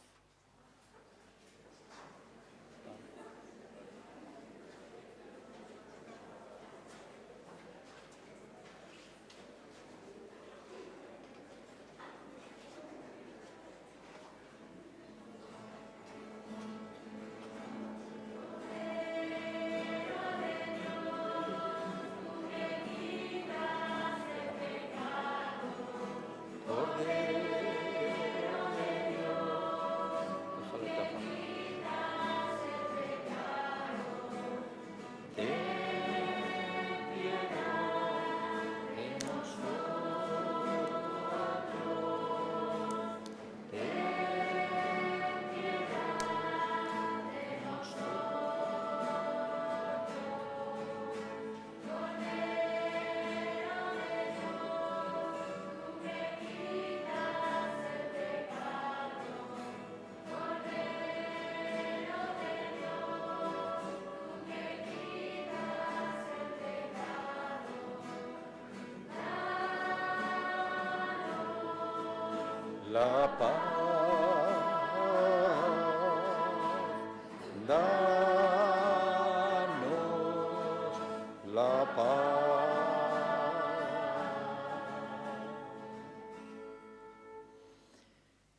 la paz, danos la paz.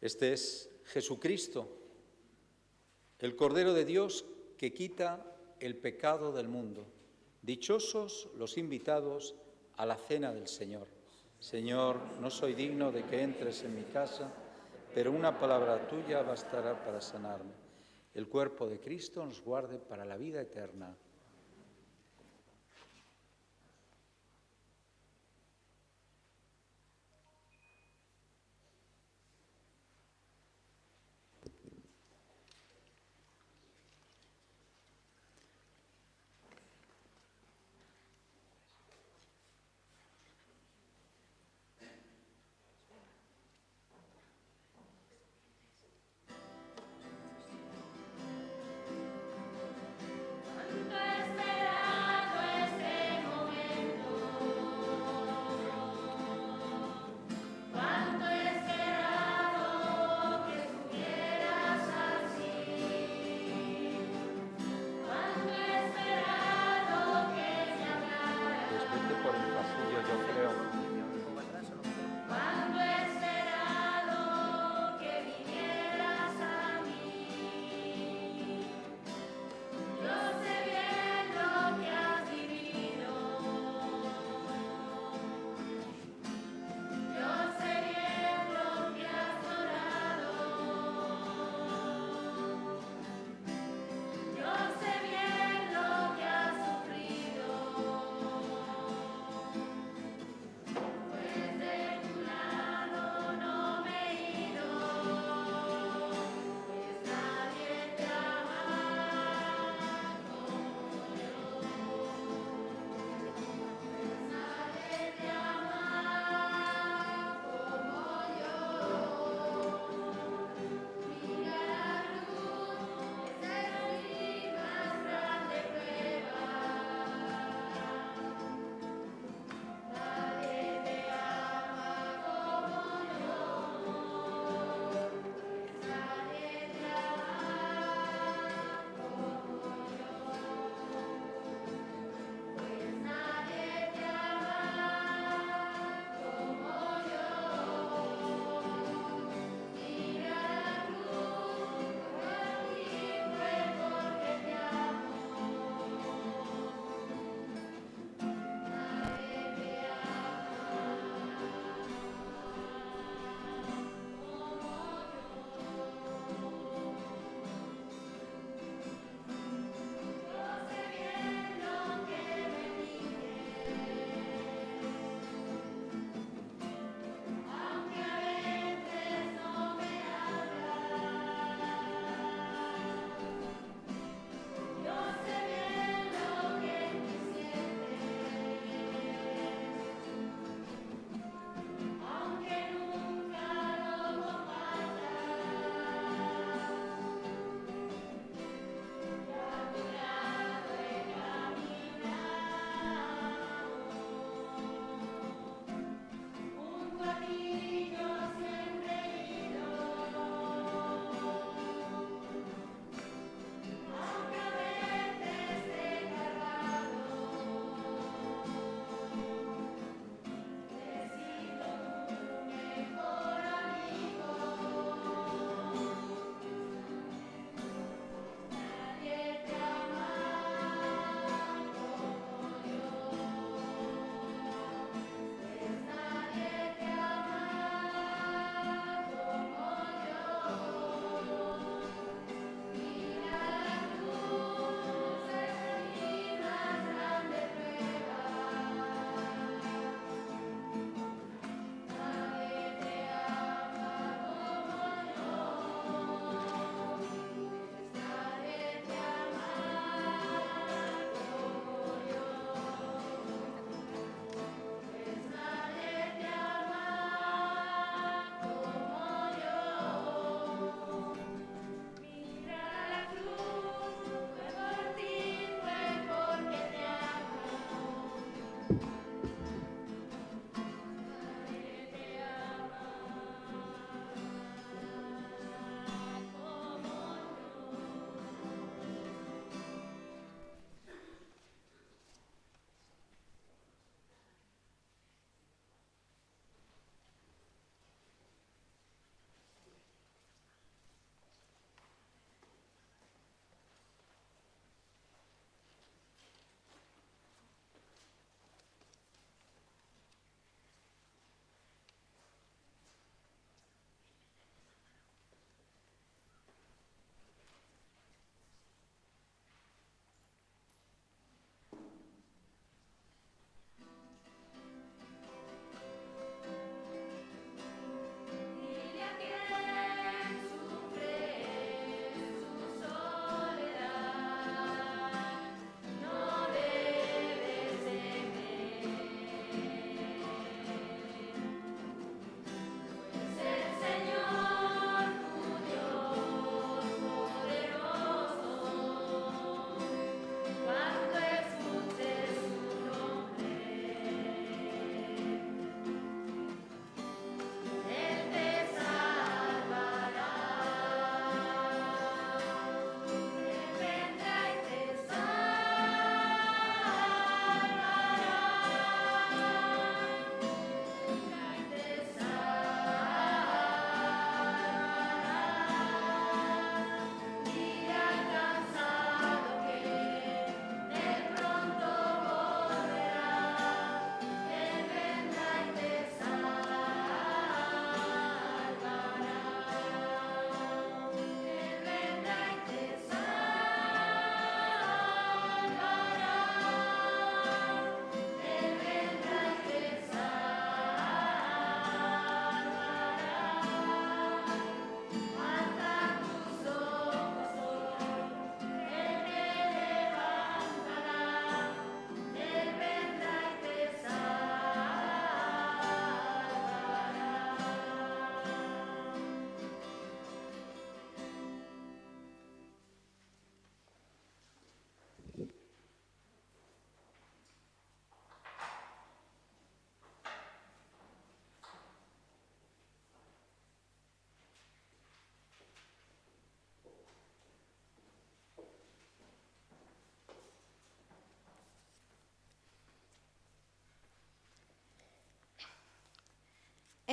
Este es Jesucristo, el Cordero de Dios que quita el pecado del mundo. Dichosos los invitados a la cena del Señor. Señor, no soy digno de que entres en mi casa, pero una palabra tuya bastará para sanarme. El cuerpo de Cristo nos guarde para la vida eterna. Amen.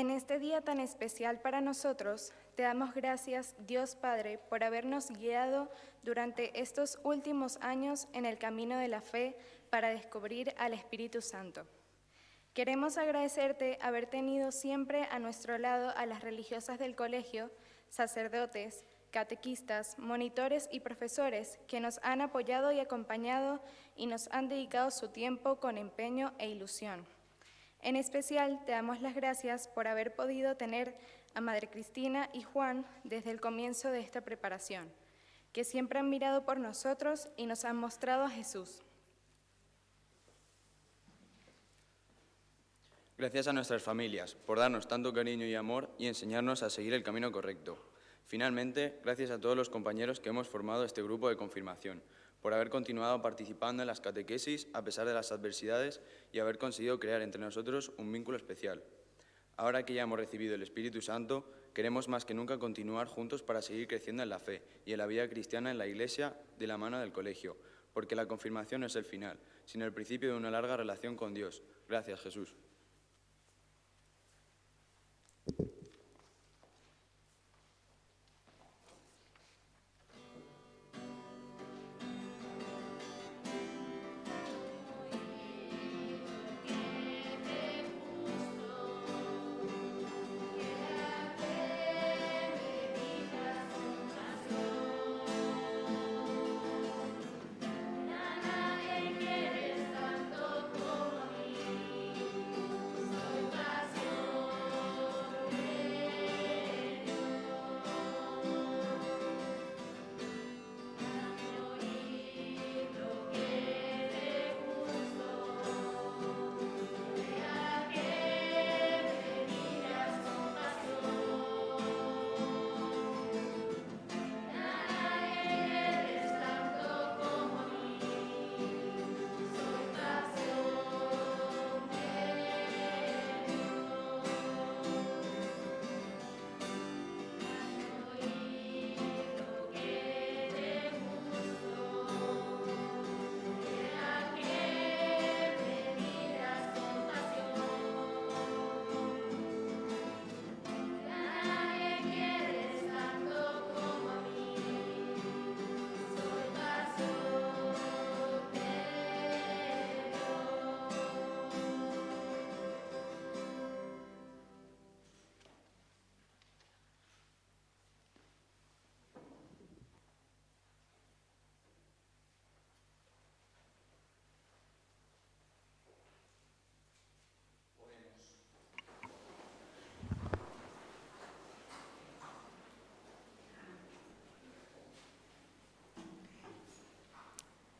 En este día tan especial para nosotros, te damos gracias, Dios Padre, por habernos guiado durante estos últimos años en el camino de la fe para descubrir al Espíritu Santo. Queremos agradecerte haber tenido siempre a nuestro lado a las religiosas del colegio, sacerdotes, catequistas, monitores y profesores que nos han apoyado y acompañado y nos han dedicado su tiempo con empeño e ilusión. En especial, te damos las gracias por haber podido tener a Madre Cristina y Juan desde el comienzo de esta preparación, que siempre han mirado por nosotros y nos han mostrado a Jesús. Gracias a nuestras familias por darnos tanto cariño y amor y enseñarnos a seguir el camino correcto. Finalmente, gracias a todos los compañeros que hemos formado este grupo de confirmación, por haber continuado participando en las catequesis a pesar de las adversidades y haber conseguido crear entre nosotros un vínculo especial. Ahora que ya hemos recibido el Espíritu Santo, queremos más que nunca continuar juntos para seguir creciendo en la fe y en la vida cristiana en la Iglesia de la mano del colegio, porque la confirmación no es el final, sino el principio de una larga relación con Dios. Gracias, Jesús.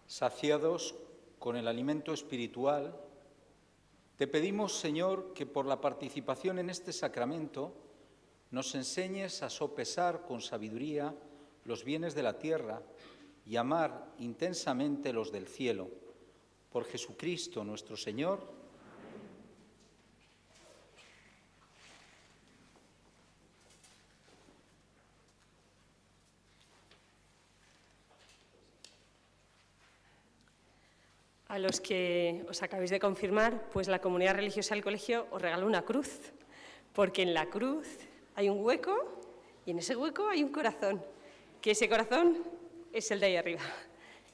Saciados con el alimento espiritual, te pedimos, Señor, que por la participación en este sacramento nos enseñes a sopesar con sabiduría los bienes de la tierra y amar intensamente los del cielo. Por Jesucristo nuestro Señor. A los que os acabéis de confirmar, pues la comunidad religiosa del colegio os regaló una cruz, porque en la cruz hay un hueco y en ese hueco hay un corazón, que ese corazón es el de ahí arriba,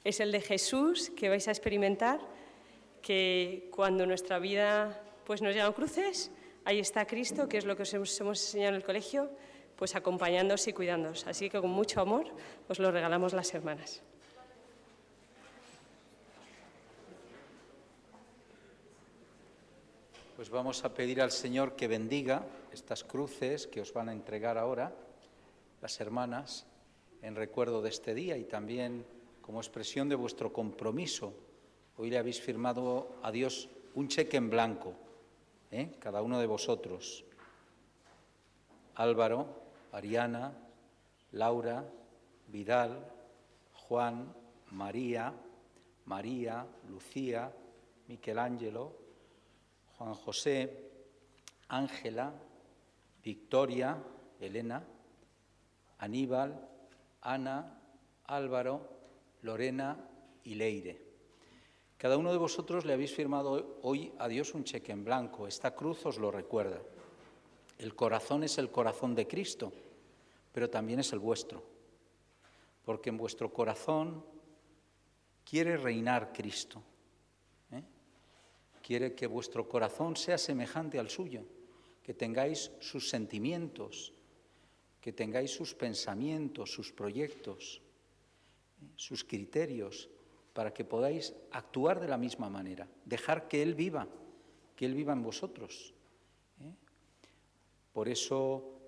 es el de Jesús que vais a experimentar, que cuando nuestra vida pues nos llegan cruces, ahí está Cristo, que es lo que os hemos enseñado en el colegio, pues acompañándoos y cuidándoos. Así que con mucho amor os lo regalamos las hermanas. Pues vamos a pedir al Señor que bendiga estas cruces que os van a entregar ahora las hermanas en recuerdo de este día y también como expresión de vuestro compromiso. Hoy le habéis firmado a Dios un cheque en blanco, cada uno de vosotros. Álvaro, Ariana, Laura, Vidal, Juan, María, Lucía, Michelangelo, Juan José, Ángela, Victoria, Elena, Aníbal, Ana, Álvaro, Lorena y Leire. Cada uno de vosotros le habéis firmado hoy a Dios un cheque en blanco. Esta cruz os lo recuerda. El corazón es el corazón de Cristo, pero también es el vuestro, porque en vuestro corazón quiere reinar Cristo. Quiere que vuestro corazón sea semejante al suyo, que tengáis sus sentimientos, que tengáis sus pensamientos, sus proyectos, sus criterios, para que podáis actuar de la misma manera, dejar que Él viva en vosotros. Por eso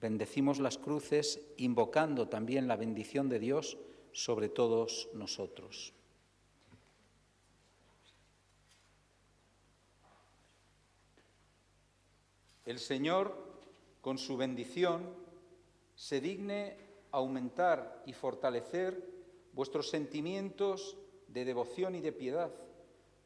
bendecimos las cruces, invocando también la bendición de Dios sobre todos nosotros. El Señor, con su bendición, se digne aumentar y fortalecer vuestros sentimientos de devoción y de piedad,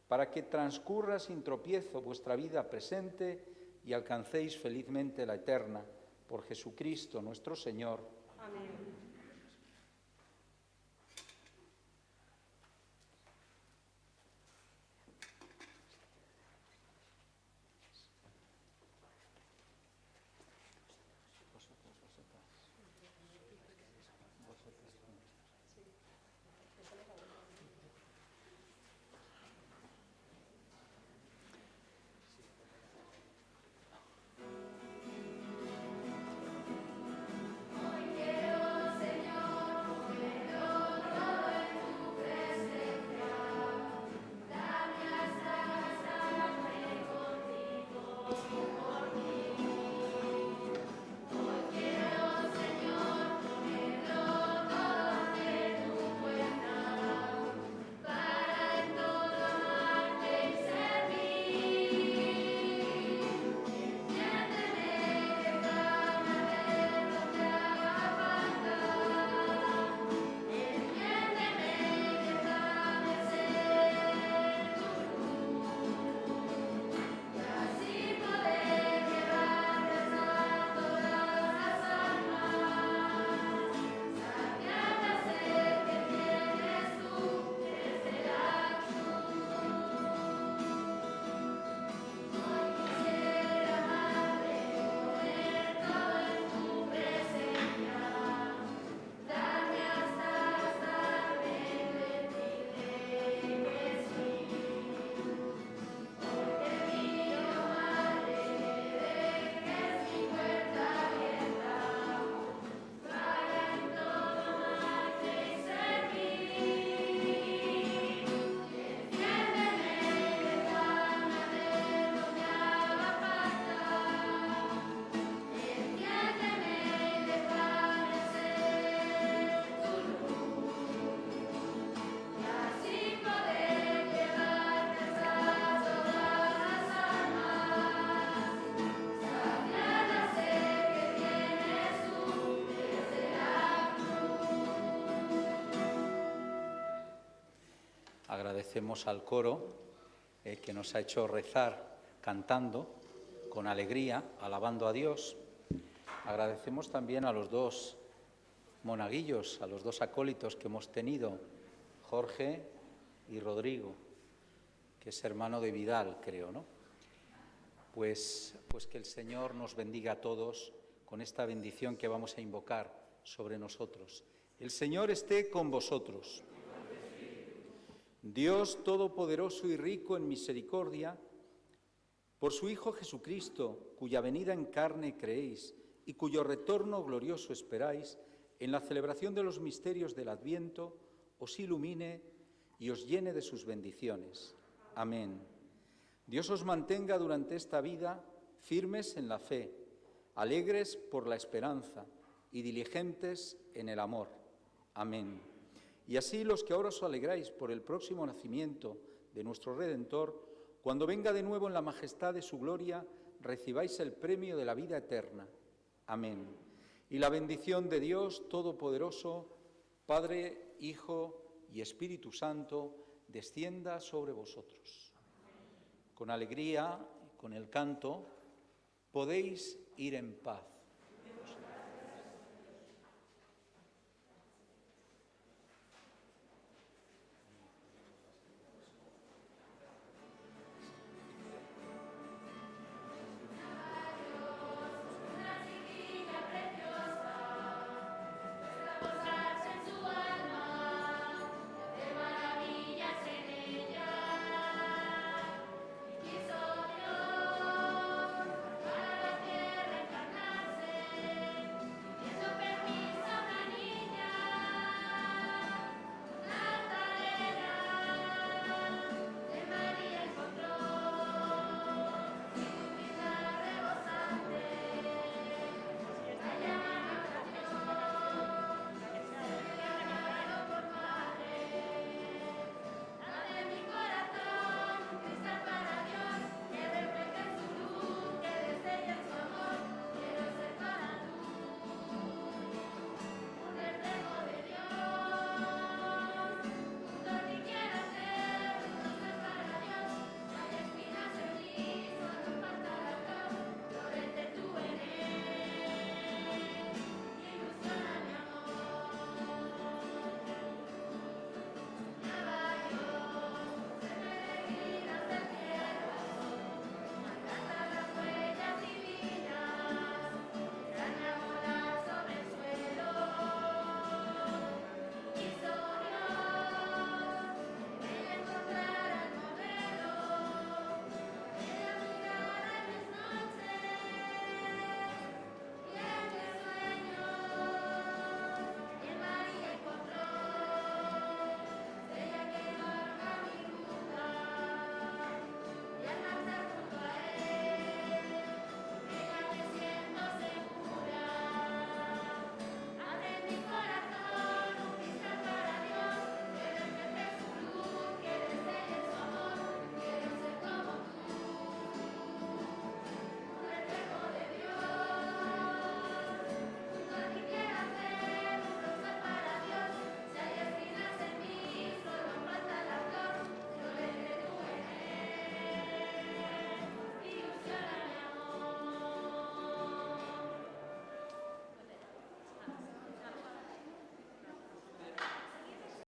para que transcurra sin tropiezo vuestra vida presente y alcancéis felizmente la eterna, por Jesucristo nuestro Señor. Amén. Agradecemos al coro que nos ha hecho rezar cantando con alegría, alabando a Dios. Agradecemos también a los dos monaguillos, a los dos acólitos que hemos tenido, Jorge y Rodrigo, que es hermano de Vidal, creo, ¿no? Pues que el Señor nos bendiga a todos con esta bendición que vamos a invocar sobre nosotros. El Señor esté con vosotros. Dios Todopoderoso y rico en misericordia, por su Hijo Jesucristo, cuya venida en carne creéis y cuyo retorno glorioso esperáis, en la celebración de los misterios del Adviento, os ilumine y os llene de sus bendiciones. Amén. Dios os mantenga durante esta vida firmes en la fe, alegres por la esperanza y diligentes en el amor. Amén. Y así los que ahora os alegráis por el próximo nacimiento de nuestro Redentor, cuando venga de nuevo en la majestad de su gloria, recibáis el premio de la vida eterna. Amén. Y la bendición de Dios Todopoderoso, Padre, Hijo y Espíritu Santo, descienda sobre vosotros. Con alegría, con el canto, podéis ir en paz.